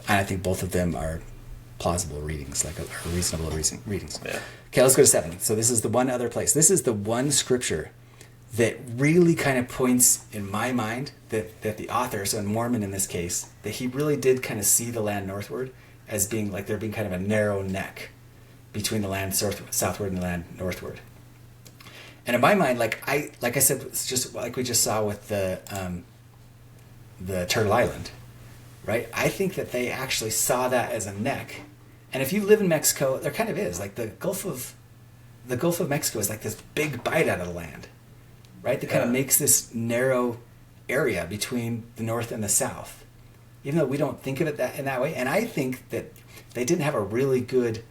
I think both of them are plausible readings, like a reasonable readings. Yeah. Okay, let's go to 7. So this is the one other place. This is the one scripture that really kind of points in my mind that the author, so in Mormon in this case, that he really did kind of see the land northward as being like there being kind of a narrow neck between the land southward and the land northward. And in my mind, like I said, it's just like we just saw with the Turtle Island, right? I think that they actually saw that as a neck. And if you live in Mexico, there kind of is like the Gulf of Mexico is like this big bite out of the land, right? That kind of makes this narrow area between the north and the south, even though we don't think of it in that way. And I think that they didn't have a really good.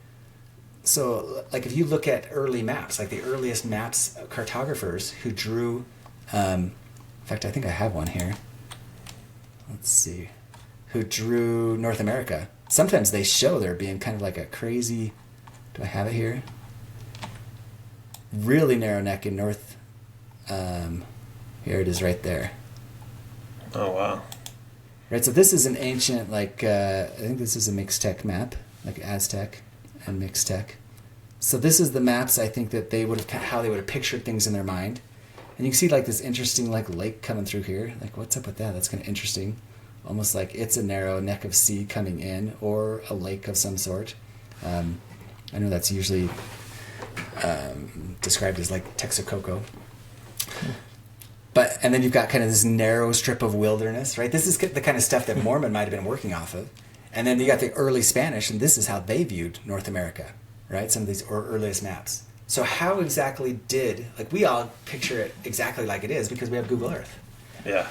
So, like if you look at early maps, like the earliest maps, cartographers who drew, in fact, I think I have one here. Let's see, who drew North America. Sometimes they show there being kind of like a crazy. Do I have it here? Really narrow neck in north. Here it is, right there. Oh wow! Right, so this is an ancient, like I think this is a Mixtec map, like Aztec and Mixtec. So this is the maps I think that they would have, how they would have pictured things in their mind. And you can see like this interesting like lake coming through here. Like what's up with that? That's kind of interesting. Almost like it's a narrow neck of sea coming in, or a lake of some sort. I know that's usually described as like Texcoco. But, and then you've got kind of this narrow strip of wilderness, right? This is the kind of stuff that Mormon might have been working off of. And then you got the early Spanish, and this is how they viewed North America, right? Some of these earliest maps. So how exactly like we all picture it exactly like it is because we have Google Earth. Yeah.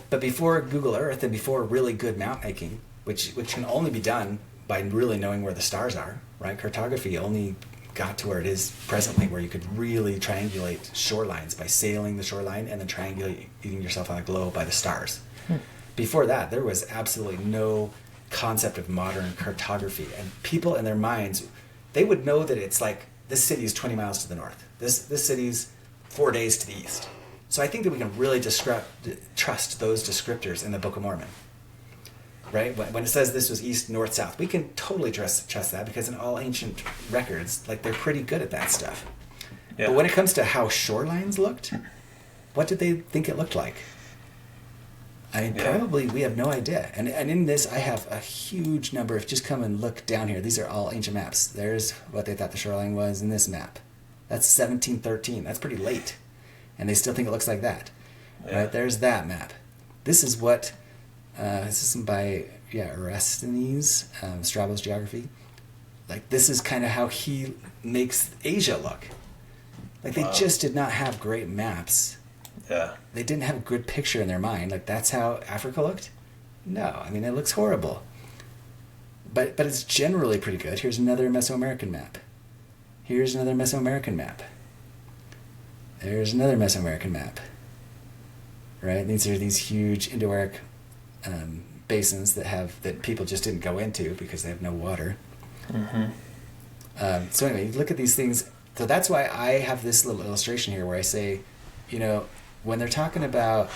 But before Google Earth and before really good map making, which can only be done by really knowing where the stars are, right? Cartography only got to where it is presently, where you could really triangulate shorelines by sailing the shoreline and then triangulating yourself on a globe by the stars. Before that, there was absolutely no concept of modern cartography, and people in their minds, they would know that it's like this city is 20 miles to the north, this city's 4 days to the east. So I think that we can really trust those descriptors in the Book of Mormon, right? When it says this was east, north, south, we can totally trust that because in all ancient records, like they're pretty good at that stuff. Yeah. But when it comes to how shorelines looked, what did they think it looked like? Probably we have no idea. And in this, I have a huge number. If just come and look down here, these are all ancient maps. There's what they thought the shoreline was in this map. That's 1713. That's pretty late. And they still think it looks like that. Yeah. Right? There's that map. This is what, this is by, Eratosthenes, Strabo's Geography. Like, this is kind of how he makes Asia look. Like, they just did not have great maps. Yeah. They didn't have a good picture in their mind. Like, that's how Africa looked? No. I mean, it looks horrible. But it's generally pretty good. Here's another Mesoamerican map. Here's another Mesoamerican map. There's another Mesoamerican map. Right? These are these huge Indo-Arctic basins that people just didn't go into because they have no water. Mm-hmm. So anyway, you look at these things. So that's why I have this little illustration here where I say, when they're talking about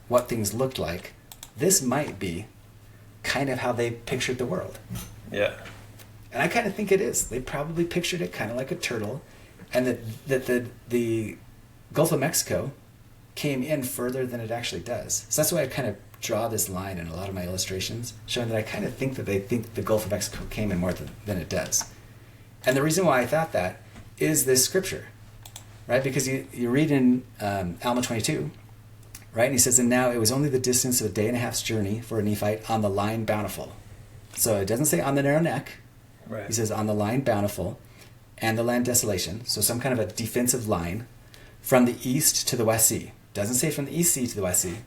what things looked like, this might be kind of how they pictured the world. Yeah. And I kind of think it is. They probably pictured it kind of like a turtle, and that the Gulf of Mexico came in further than it actually does. So that's why I kind of draw this line in a lot of my illustrations, showing that I kind of think that they think the Gulf of Mexico came in more than it does. And the reason why I thought that is this scripture, right? Because you read in Alma 22, right? And he says, and now it was only the distance of a day and a half's journey for a Nephite on the line Bountiful. So it doesn't say on the narrow neck. Right. He says on the line Bountiful and the land Desolation. So some kind of a defensive line from the east to the West Sea. Doesn't say from the East Sea to the West Sea.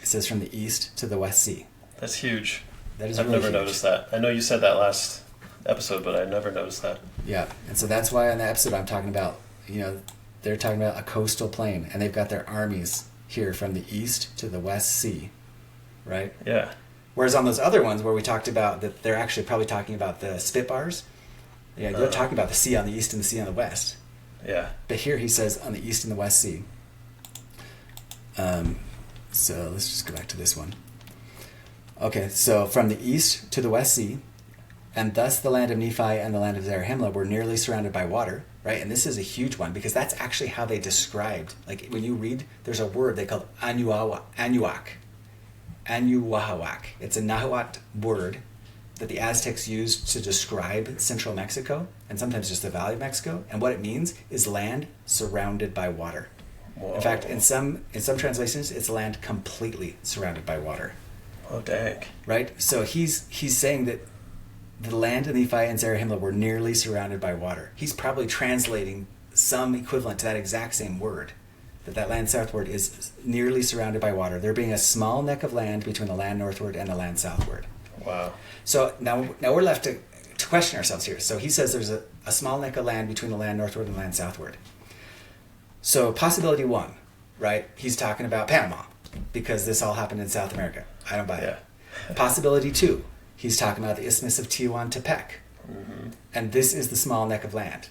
It says from the east to the West Sea. That's huge. That is I've really never huge. noticed that. I know you said that last episode, but I never noticed that. Yeah, and so that's why on the episode I'm talking about, they're talking about a coastal plain, and they've got their armies here from the east to the West Sea, right? Yeah. Whereas on those other ones where we talked about that, they're actually probably talking about the spitbars. Yeah, they're talking about the sea on the east and the sea on the west. Yeah. But here he says on the east and the West Sea. So let's just go back to this one. Okay, so from the east to the West Sea, and thus the land of Nephi and the land of Zarahemla were nearly surrounded by water, right? And this is a huge one because that's actually how they described, like when you read, there's a word they called Anuwak. It's a Nahuatl word that the Aztecs used to describe central Mexico and sometimes just the Valley of Mexico. And what it means is land surrounded by water. Whoa. In fact, in some translations, it's land completely surrounded by water. Oh, dang. Right? So he's saying that the land of Nephi and Zarahemla were nearly surrounded by water. He's probably translating some equivalent to that exact same word. That land southward is nearly surrounded by water. There being a small neck of land between the land northward and the land southward. Wow. So now we're left to question ourselves here. So he says there's a small neck of land between the land northward and the land southward. So possibility one, right? He's talking about Panama because this all happened in South America. I don't buy it. Possibility two, he's talking about the Isthmus of Tehuantepec. Mm-hmm. And this is the small neck of land.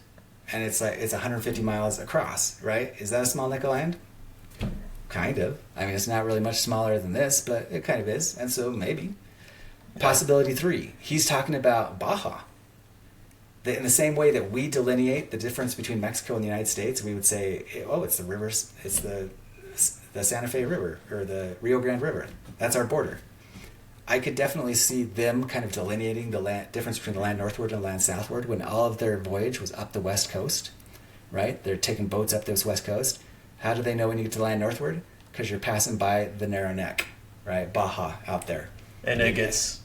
And it's 150 miles across, right? Is that a small neck of land? Kind of. I mean, it's not really much smaller than this, but it kind of is. And so maybe. Possibility three, he's talking about Baja. In the same way that we delineate the difference between Mexico and the United States, we would say, oh, it's the rivers, it's the Santa Fe River or the Rio Grande River. That's our border. I could definitely see them kind of delineating the difference between the land northward and the land southward when all of their voyage was up the west coast, right? They're taking boats up this west coast. How do they know when you get to the land northward? Because you're passing by the narrow neck, right? Baja out there. And it gets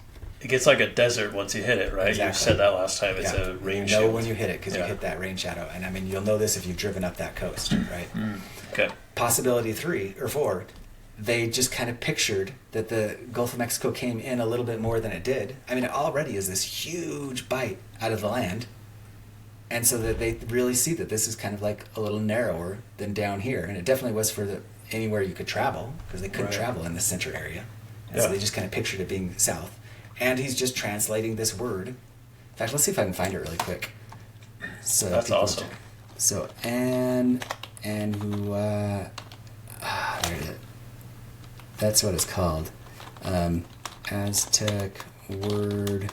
like a desert once you hit it, right? Exactly. You said that last time. It's a rain shadow. You know when you hit it because you hit that rain shadow. And I mean, you'll know this if you've driven up that coast, right? Okay. Possibility 3 or 4, they just kind of pictured that the Gulf of Mexico came in a little bit more than it did. I mean, it already is this huge bite out of the land. And so that they really see that this is kind of like a little narrower than down here. And it definitely was for anywhere you could travel because they couldn't travel in the center area. And so they just kind of pictured it being south. And he's just translating this word. In fact, let's see if I can find it really quick. So that's awesome. So, there it is. That's what it's called. Aztec word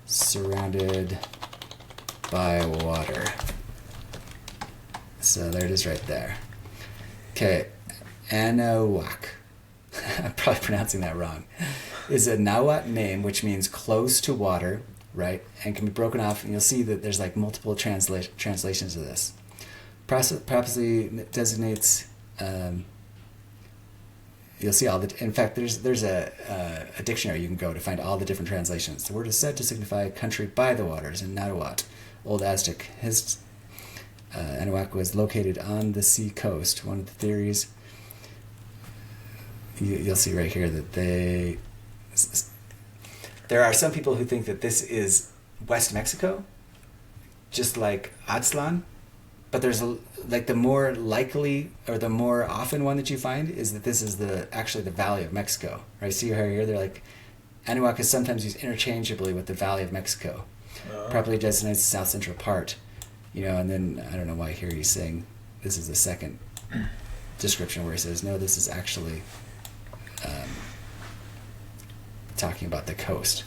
surrounded by water. So there it is right there. Okay, Anahuac. I'm probably pronouncing that wrong. Is a Nahuatl name which means close to water, right? And can be broken off, and you'll see that there's like multiple translations of this. Probably designates. You'll see in fact, there's a dictionary you can go to find all the different translations. The word is said to signify country by the waters in Nahuatl, Old Aztec. Anahuac was located on the sea coast. One of the theories you'll see right here that there are some people who think that this is West Mexico, just like Aztlan. But there's the more likely or the more often one that you find is that this is actually the Valley of Mexico. Right? See how here they're like, Anahuac is sometimes used interchangeably with the Valley of Mexico. Probably designates the south central part. And then I don't know why here he's saying this is the second description where he says, no, this is actually talking about the coast.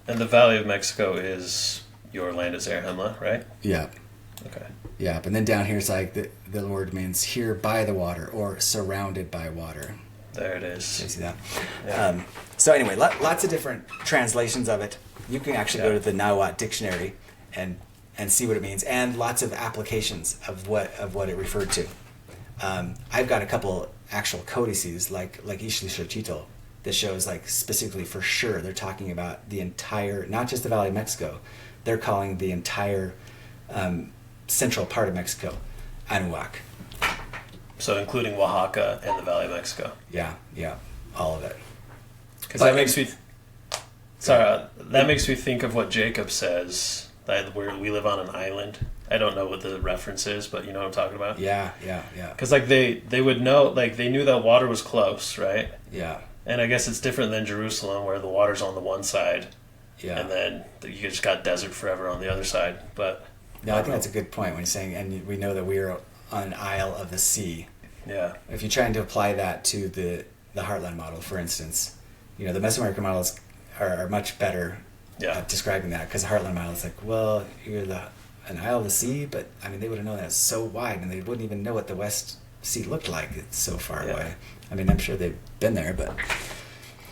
And the Valley of Mexico is your land of Zarahemla, right? Yeah. Okay. Yeah, but then down here it's like the word means here by the water or surrounded by water. There it is. So you see that? Yeah. So anyway, lots of different translations of it. You can actually go to the Nahuatl dictionary and see what it means, and lots of applications of what it referred to. I've got a couple actual codices like Ixtli Xochitl that shows like specifically for sure they're talking about the entire, not just the Valley of Mexico, they're calling the entire central part of Mexico Anahuac. So including Oaxaca and the Valley of Mexico. Yeah, all of it. Because that makes me... Sorry, that makes me think of what Jacob says that we live on an island. I don't know what the reference is, but you know what I'm talking about? Yeah. Because like they would know, like they knew that water was close, right? Yeah. And I guess it's different than Jerusalem, where the water's on the one side, Yeah. and then you just got desert forever on the other side. But No, I think that's a good point when you're saying, and we know that we are on an isle of the sea. yeah, If you're trying to apply that to the Heartland model, for instance, the Mesoamerican models are much better at describing that, because the Heartland model is like, well, you're an isle of the sea, but I mean, they would have known that it's so wide, and they wouldn't even know what the West Sea looked like. It's so far away. I mean, I'm sure they've been there, but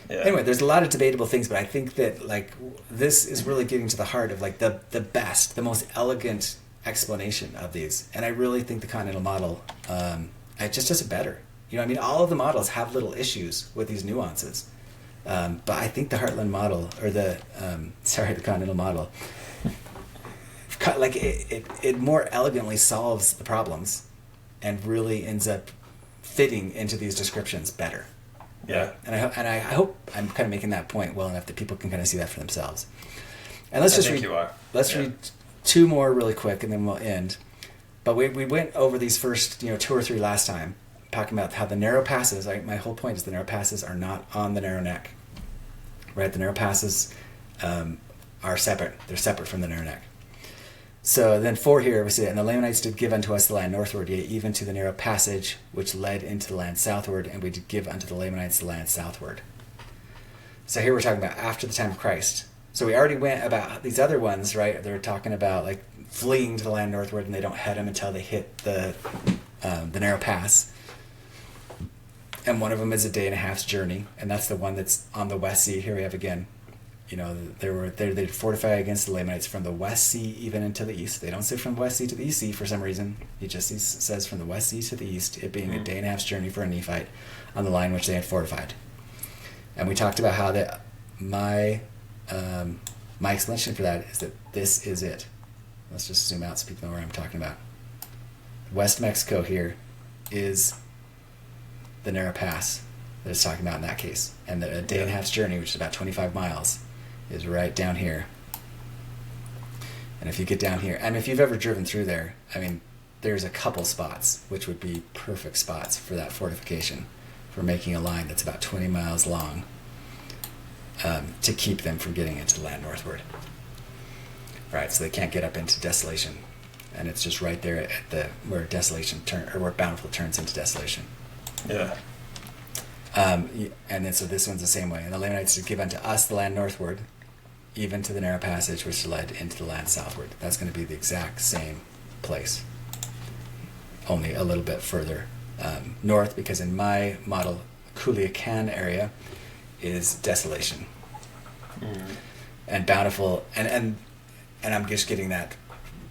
anyway, there's a lot of debatable things, but I think that like this is really getting to the heart of like the best, the most elegant explanation of these, and I really think the continental model it just does it better. I mean, all of the models have little issues with these nuances, but I think the Heartland model, or the continental model, like it more elegantly solves the problems, and really ends up fitting into these descriptions better. yeah. And I hope I'm kind of making that point well enough that people can kind of see that for themselves. And let's just read two more really quick, and then we'll end. But we went over these first 2 or 3 last time, talking about how the narrow passes. My whole point is the narrow passes are not on the narrow neck, right? The narrow passes are separate. They're separate from the narrow neck. So then 4 here, we see, and the Lamanites did give unto us the land northward, yea, even to the narrow passage which led into the land southward, and we did give unto the Lamanites the land southward. So here we're talking about after the time of Christ. So we already went about these other ones, right? They're talking about like fleeing to the land northward, and they don't head them until they hit the narrow pass. And one of them is a day and a half's journey, and that's the one that's on the West Sea. Here we have again. They fortify against the Lamanites from the West Sea even into the east. They don't say from the West Sea to the East Sea for some reason. He just says from the West Sea to the east, it being a day and a half's journey for a Nephite on the line which they had fortified. And we talked about how that my explanation for that is that this is it. Let's just zoom out so people know where I'm talking about. West Mexico here is the narrow pass that it's talking about in that case. And the day and a half's journey, which is about 25 miles, is right down here. And if you get down here, and if you've ever driven through there, I mean, there's a couple spots which would be perfect spots for that fortification, for making a line that's about 20 miles long, to keep them from getting into the land northward. Right, so they can't get up into Desolation, and it's just right there at where where Bountiful turns into Desolation. Yeah. And then so this one's the same way. And the Lamanites did give unto us the land northward, even to the narrow passage which led into the land southward. That's going to be the exact same place, only a little bit further north, because in my model, Culiacan area is Desolation. And Bountiful, and I'm just getting that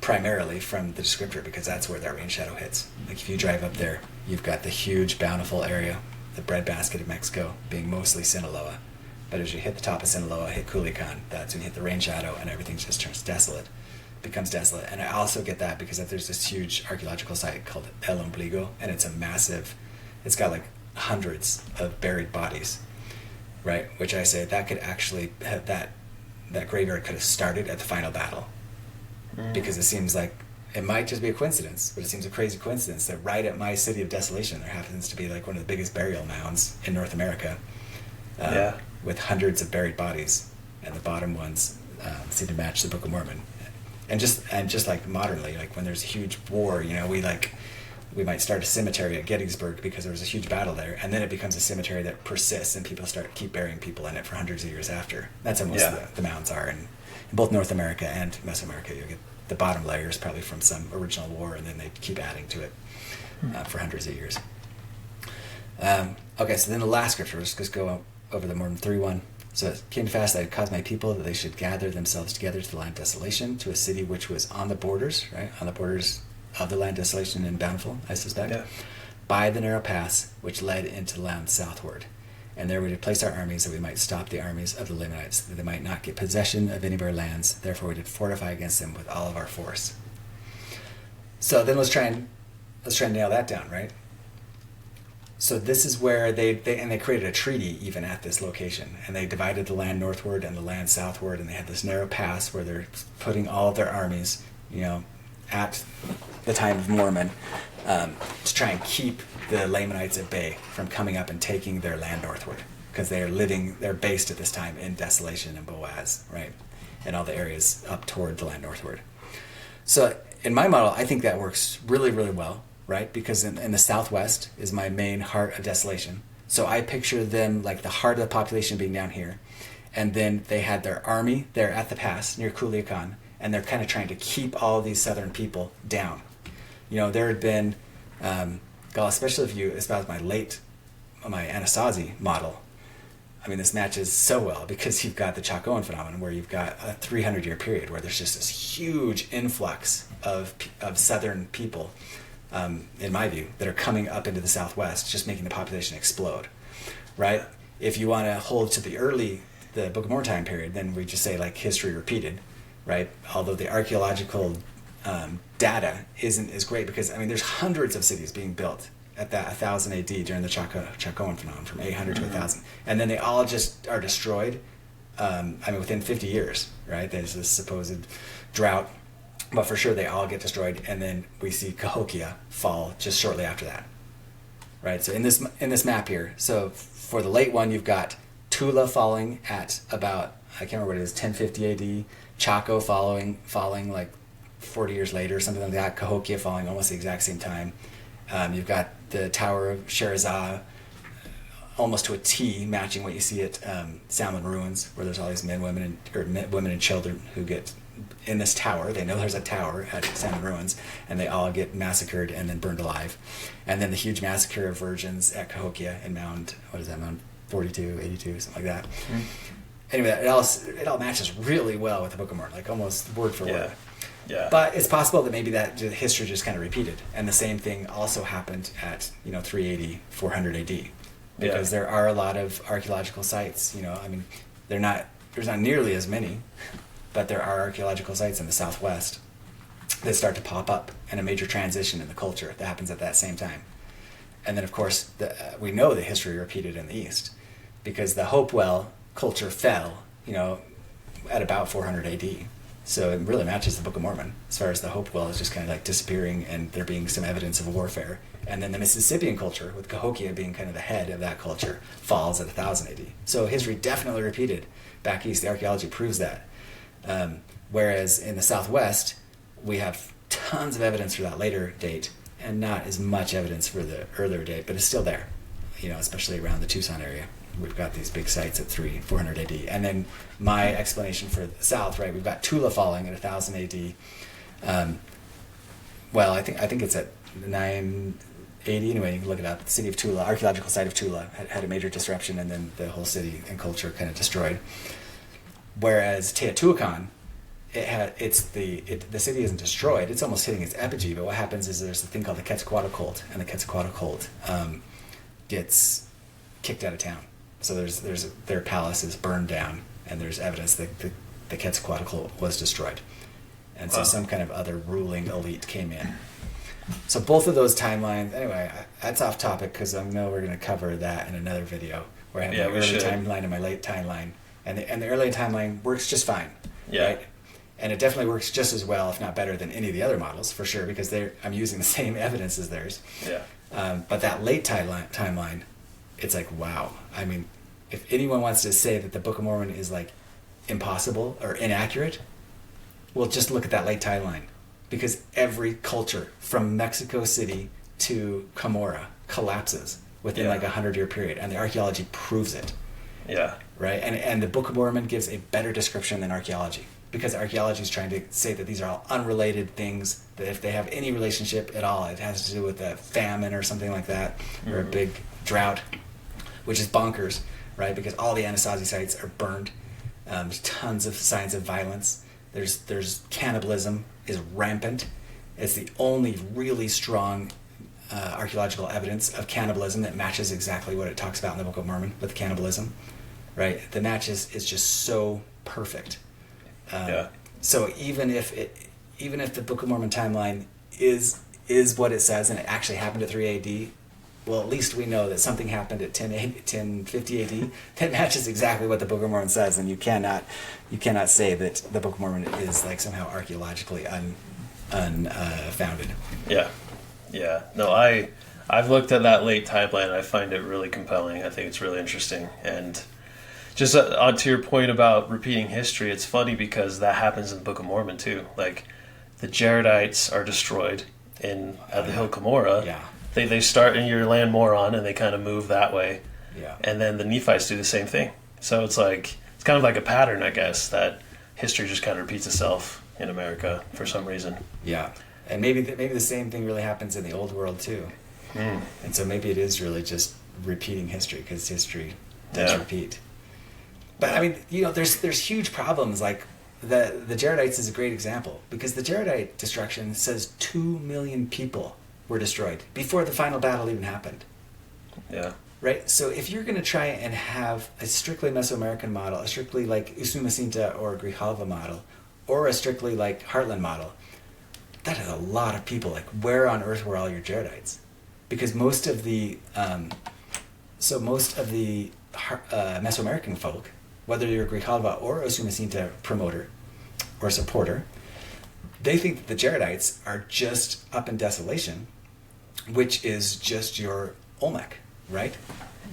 primarily from the descriptor, because that's where that rain shadow hits. Like if you drive up there, you've got the huge Bountiful area, the breadbasket of Mexico, being mostly Sinaloa. But as you hit the top of Sinaloa, hit Culiacan, that's when you hit the rain shadow, and everything just turns desolate, becomes desolate. And I also get that because there's this huge archaeological site called El Ombligo, and it's it's got like hundreds of buried bodies, right? Which I say that could actually have that graveyard could have started at the final battle, because it seems like it might just be a coincidence, but it seems a crazy coincidence that right at my city of Desolation there happens to be like one of the biggest burial mounds in North America, with hundreds of buried bodies, and the bottom ones seem to match the Book of Mormon. And just like modernly, like when there's a huge war, we might start a cemetery at Gettysburg because there was a huge battle there, and then it becomes a cemetery that persists, and people keep burying people in it for hundreds of years after. That's how most of the mounds are in both North America and Mesoamerica. You get the bottom layers probably from some original war, and then they keep adding to it for hundreds of years. Okay, so then the last scripture, let's just go over the Mormon 3:1. So it came to pass that I had caused my people that they should gather themselves together to the land of Desolation, to a city which was on the borders, right? On the borders of the land of Desolation and Bountiful, I suspect, by the narrow pass which led into the land southward. And there we did place our armies, that we might stop the armies of the Lamanites, that they might not get possession of any of our lands. Therefore we did fortify against them with all of our force. So then let's try and nail that down, right? So this is where they created a treaty even at this location, and they divided the land northward and the land southward, and they had this narrow pass where they're putting all of their armies, at the time of Mormon, to try and keep the Lamanites at bay from coming up and taking their land northward, because they're based at this time in Desolation and Boaz, right, and all the areas up toward the land northward. So in my model, I think that works really, really well, right? Because in the southwest is my main heart of Desolation. So I picture them like the heart of the population being down here. And then they had their army there at the pass near Culiacan, and they're kind of trying to keep all of these southern people down. There had been, especially if you espouse my Anasazi model, I mean, this matches so well because you've got the Chacoan phenomenon where you've got a 300-year period where there's just this huge influx of southern people, in my view, that are coming up into the southwest, just making the population explode, right? If you want to hold to the Book of Mormon time period, then we just say like history repeated, right? Although the archaeological data isn't as great because, I mean, there's hundreds of cities being built at that 1000 AD during the Chacoan phenomenon from 800 to 1000. And then they all just are destroyed, within 50 years, right? There's this supposed drought, but for sure they all get destroyed. And then we see Cahokia fall just shortly after that, right? So in this map here, so for the late one, you've got Tula falling at about, I can't remember what it is, 1050 AD, Chaco falling like 40 years later, something like that, Cahokia falling almost the exact same time. You've got the Tower of Sherazah almost to a T, matching what you see at Salmon Ruins, where there's all these women and children who get in this tower. They know there's a tower at Salmon Ruins, and they all get massacred and then burned alive. And then the huge massacre of virgins at Cahokia in Mound 42, 82, something like that. Mm-hmm. Anyway, it all matches really well with the Book of Mormon, like almost word for word. Yeah. But it's possible that maybe that history just kind of repeated, and the same thing also happened at 380, 400 AD, because there are a lot of archaeological sites. There's not nearly as many, but there are archaeological sites in the southwest that start to pop up, and a major transition in the culture that happens at that same time. And then, of course, we know the history repeated in the east, because the Hopewell culture fell, at about 400 AD. So it really matches the Book of Mormon as far as the Hopewell is just kind of like disappearing and there being some evidence of warfare. And then the Mississippian culture, with Cahokia being kind of the head of that culture, falls at 1000 AD. So history definitely repeated back east. The archaeology proves that. Whereas in the southwest, we have tons of evidence for that later date and not as much evidence for the earlier date, but it's still there, especially around the Tucson area. We've got these big sites at 400 AD. And then my explanation for the south, right, we've got Tula falling at 1000 AD. I think it's at 980. Anyway, you can look it up. The city of Tula, archaeological site of Tula, had a major disruption, and then the whole city and culture kind of destroyed. Whereas Teotihuacan, the city isn't destroyed. It's almost hitting its apogee, but what happens is there's a thing called the Quetzalcoatl cult, and the Quetzalcoatl cult gets kicked out of town. So their palace is burned down, and there's evidence that the Quetzalcoatl was destroyed. And so some kind of other ruling elite came in. So both of those timelines, anyway, that's off topic because I know we're going to cover that in another video where I have my early timeline and my late timeline. And the early timeline works just fine, right? And it definitely works just as well, if not better, than any of the other models, for sure, because I'm using the same evidence as theirs. Yeah. But that late timeline, it's like, wow. I mean, if anyone wants to say that the Book of Mormon is like impossible or inaccurate, well, just look at that late timeline, because every culture from Mexico City to Camorra collapses within like a 100-year period, and the archaeology proves it. Yeah. Right? And the Book of Mormon gives a better description than archaeology, because archaeology is trying to say that these are all unrelated things, that if they have any relationship at all, it has to do with a famine or something like that, or a big drought, which is bonkers, right? Because all the Anasazi sites are burned. There's tons of signs of violence. There's cannibalism is rampant. It's the only really strong archaeological evidence of cannibalism that matches exactly what it talks about in the Book of Mormon with cannibalism, right? The match is just so perfect. So even if the Book of Mormon timeline is what it says and it actually happened at 3 AD, well, at least we know that something happened at 1050 AD that matches exactly what the Book of Mormon says, and you cannot say that the Book of Mormon is like somehow archaeologically unfounded. Yeah. No, I've looked at that late timeline, and I find it really compelling. I think it's really interesting. And just on to your point about repeating history, it's funny because that happens in the Book of Mormon too. Like, the Jaredites are destroyed at the Hill Cumorah. Yeah. They start in your land Moron, and they kind of move that way. Yeah. And then the Nephites do the same thing. So it's kind of like a pattern, I guess, that history just kind of repeats itself in America for some reason. Yeah. And maybe the same thing really happens in the Old World too. And so maybe it is really just repeating history, because history does repeat. But I mean, there's huge problems. Like the Jaredites is a great example, because the Jaredite destruction says 2 million people were destroyed before the final battle even happened. Yeah. Right? So if you're going to try and have a strictly Mesoamerican model, a strictly like Usumacinta or Grijalva model, or a strictly like Heartland model, that is a lot of people. Like, where on earth were all your Jaredites? Because most of the Mesoamerican folk, whether you're Grijalva or Usumacinta promoter or supporter, they think that the Jaredites are just up in desolation, which is just your Olmec, right?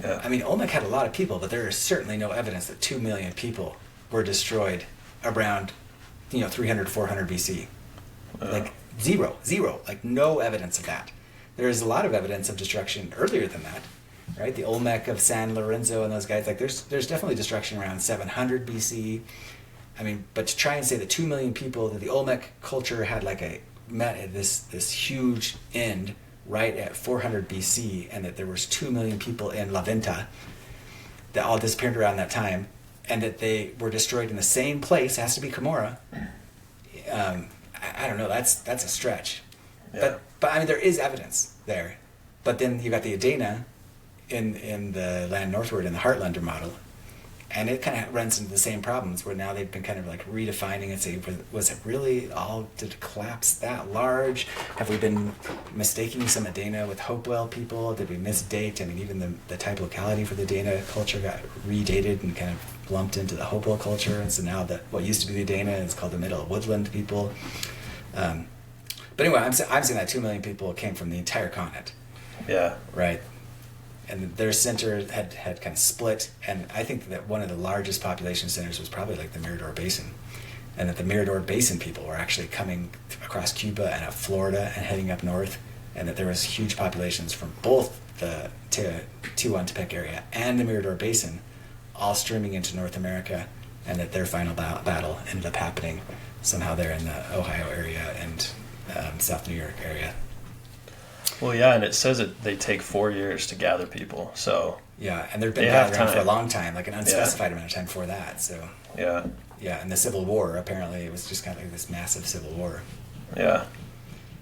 Yeah. I mean, Olmec had a lot of people, but there is certainly no evidence that 2 million people were destroyed around, 300, 400 BC. Like, zero, like no evidence of that. There is a lot of evidence of destruction earlier than that, right? The Olmec of San Lorenzo and those guys, like there's definitely destruction around 700 BC. I mean, but to try and say that 2 million people, that the Olmec culture had met at this huge end right at 400 BC, and that there was 2 million people in La Venta that all disappeared around that time, and that they were destroyed in the same place, has to be Cumorah. I don't know, that's a stretch. Yeah. But I mean, there is evidence there. But then you got the Adena in the land northward in the Heartlander model, and it kind of runs into the same problems, where now they've been kind of like redefining and saying, was it really all, did it collapse that large? Have we been mistaking some Adena with Hopewell people? Did we misdate? I mean, even the type locality for the Adena culture got redated and kind of lumped into the Hopewell culture, and so now what used to be the Adena is called the Middle Woodland people. But anyway, I'm saying that 2 million people came from the entire continent. Yeah. Right. And their center had kind of split, and I think that one of the largest population centers was probably like the Mirador Basin, and that the Mirador Basin people were actually coming across Cuba and up Florida and heading up north, and that there was huge populations from both the Tehuantepec area and the Mirador Basin all streaming into North America, and that their final battle ended up happening somehow there in the Ohio area and South New York area. Well, yeah, and it says that they take 4 years to gather people, so... Yeah, and they've been gathering for a long time, like an unspecified amount of time before that, so... Yeah. Yeah, and the Civil War, apparently, it was just kind of like this massive Civil War. Yeah.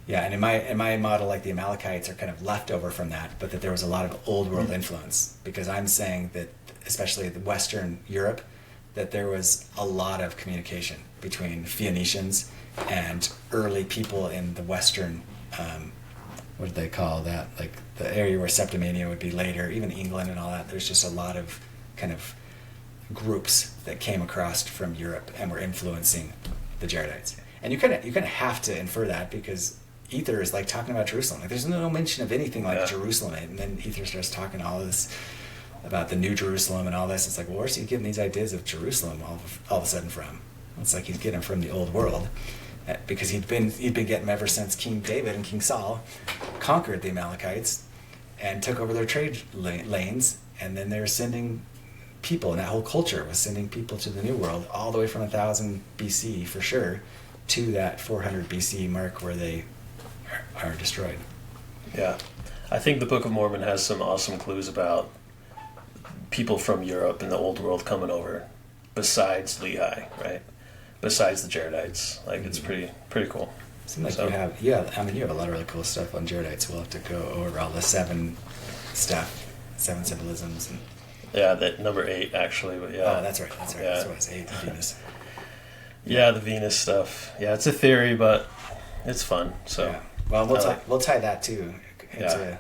Yeah, and in my model, like, the Amalekites are kind of leftover from that, but that there was a lot of old world influence, because I'm saying that, especially the Western Europe, that there was a lot of communication between Phoenicians and early people in the Western... what did they call that? Like the area where Septimania would be later, even England and all that. There's just a lot of kind of groups that came across from Europe and were influencing the Jaredites. And you kind of have to infer that, because Ether is like talking about Jerusalem. Like, there's no mention of anything like Jerusalem, and then Ether starts talking all this about the New Jerusalem and all this. It's like, well, where's he getting these ideas of Jerusalem all of a sudden from? It's like he's getting them from the old world. Because he'd been getting them ever since King David and King Saul conquered the Amalekites and took over their trade lanes, and then they were sending people, and that whole culture was sending people to the New World all the way from 1000 BC for sure to that 400 BC mark where they are destroyed. Yeah, I think the Book of Mormon has some awesome clues about people from Europe and the Old World coming over, besides Lehi, right? Besides the Jaredites, like, it's pretty cool. Seems like you have a lot of really cool stuff on Jaredites. We'll have to go over all the 7 symbolisms. And... Yeah, that number 8 actually, but yeah. Oh, that's right. Yeah. That's what it's 8, the Venus. Yeah, the Venus stuff. Yeah, it's a theory, but it's fun. So yeah. Well, we'll tie that too into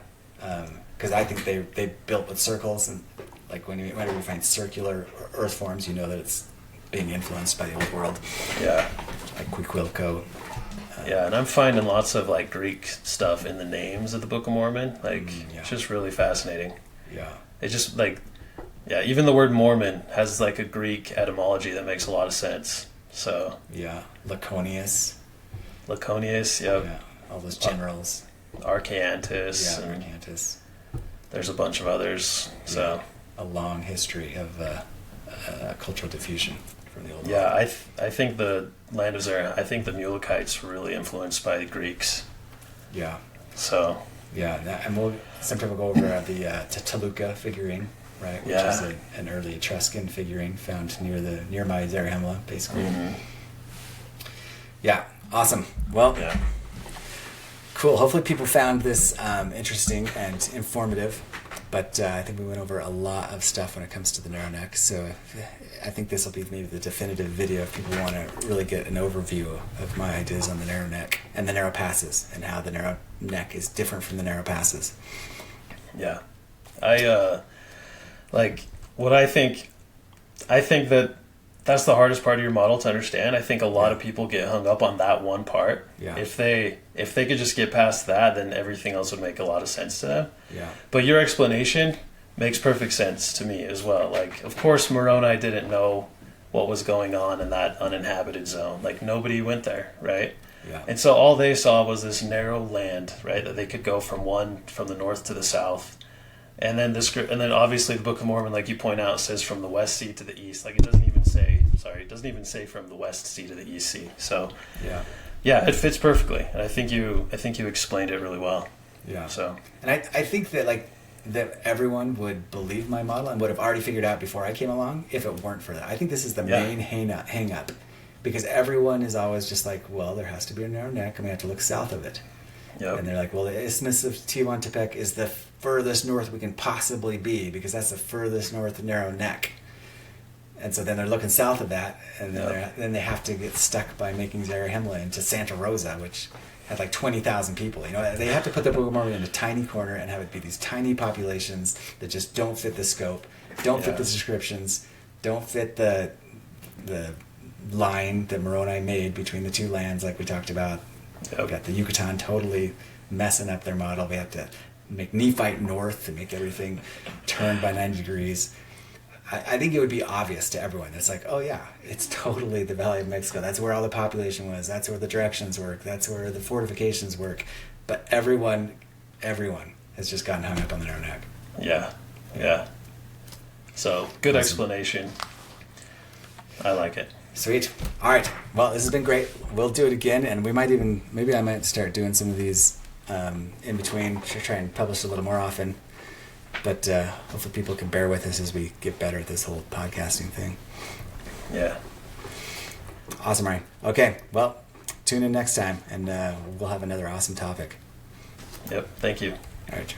because I think they built with circles, and like whenever you find circular earth forms, you know that it's being influenced by the old world. Yeah. Like Quiquilco. Yeah, and I'm finding lots of like Greek stuff in the names of the Book of Mormon. Like, it's just really fascinating. Yeah. It's just like, yeah, even the word Mormon has like a Greek etymology that makes a lot of sense. So. Yeah. Laconius. Laconius, yep. Yeah. All those generals. Archaeantus. Yeah, Archaeantus. There's a bunch of others. So. A long history of cultural diffusion from the old world. Yeah, I think the land of Zara, I think the Mulekites were really influenced by the Greeks. Yeah. So. Yeah, and sometime we'll go over the Toluca figurine, right? Which is an early Etruscan figurine found near my Zarahemla, basically. Mm-hmm. Yeah, awesome. Well, cool. Hopefully people found this interesting and informative. But I think we went over a lot of stuff when it comes to the narrow neck. So I think this will be maybe the definitive video if people want to really get an overview of my ideas on the narrow neck and the narrow passes and how the narrow neck is different from the narrow passes. Yeah. I think that that's the hardest part of your model to understand. I think a lot of people get hung up on that one part. Yeah. If they could just get past that, then everything else would make a lot of sense to them. Yeah. But your explanation makes perfect sense to me as well. Like, of course, Moroni didn't know what was going on in that uninhabited zone. Like, nobody went there, right? Yeah. And so all they saw was this narrow land, right, that they could go from the north to the south. And then obviously the Book of Mormon, like you point out, says from the west sea to the east. Like, it doesn't even say from the west sea to the east sea. So yeah, it fits perfectly. And I think you explained it really well. Yeah. So, and I think that everyone would believe my model and would have already figured out before I came along if it weren't for that. I think this is the main hang up, because everyone is always just like, well, there has to be a narrow neck and we have to look south of it. Yep. And they're like, well, the Isthmus of Tehuantepec is the furthest north we can possibly be because that's the furthest north narrow neck. And so then they're looking south of that, and then they have to get stuck by making Zarahemla into Santa Rosa, which had like 20,000 people. You know, they have to put the Book of Mormon in a tiny corner and have it be these tiny populations that just don't fit the scope, don't fit the descriptions, don't fit the line that Moroni made between the two lands, like we talked about. Yep. We got the Yucatan totally messing up their model. We have to make Nephite north to make everything turn by 90 degrees. I think it would be obvious to everyone. It's like, oh yeah, it's totally the Valley of Mexico. That's where all the population was. That's where the directions work. That's where the fortifications work. But everyone has just gotten hung up on the narrow neck. Yeah. So, good explanation. I like it. Sweet. All right. Well, this has been great. We'll do it again, and maybe I might start doing some of these in between, try and publish a little more often. But hopefully people can bear with us as we get better at this whole podcasting thing. Yeah. Awesome, Ryan. Okay, well, tune in next time, and we'll have another awesome topic. Yep, thank you. All right, Joe.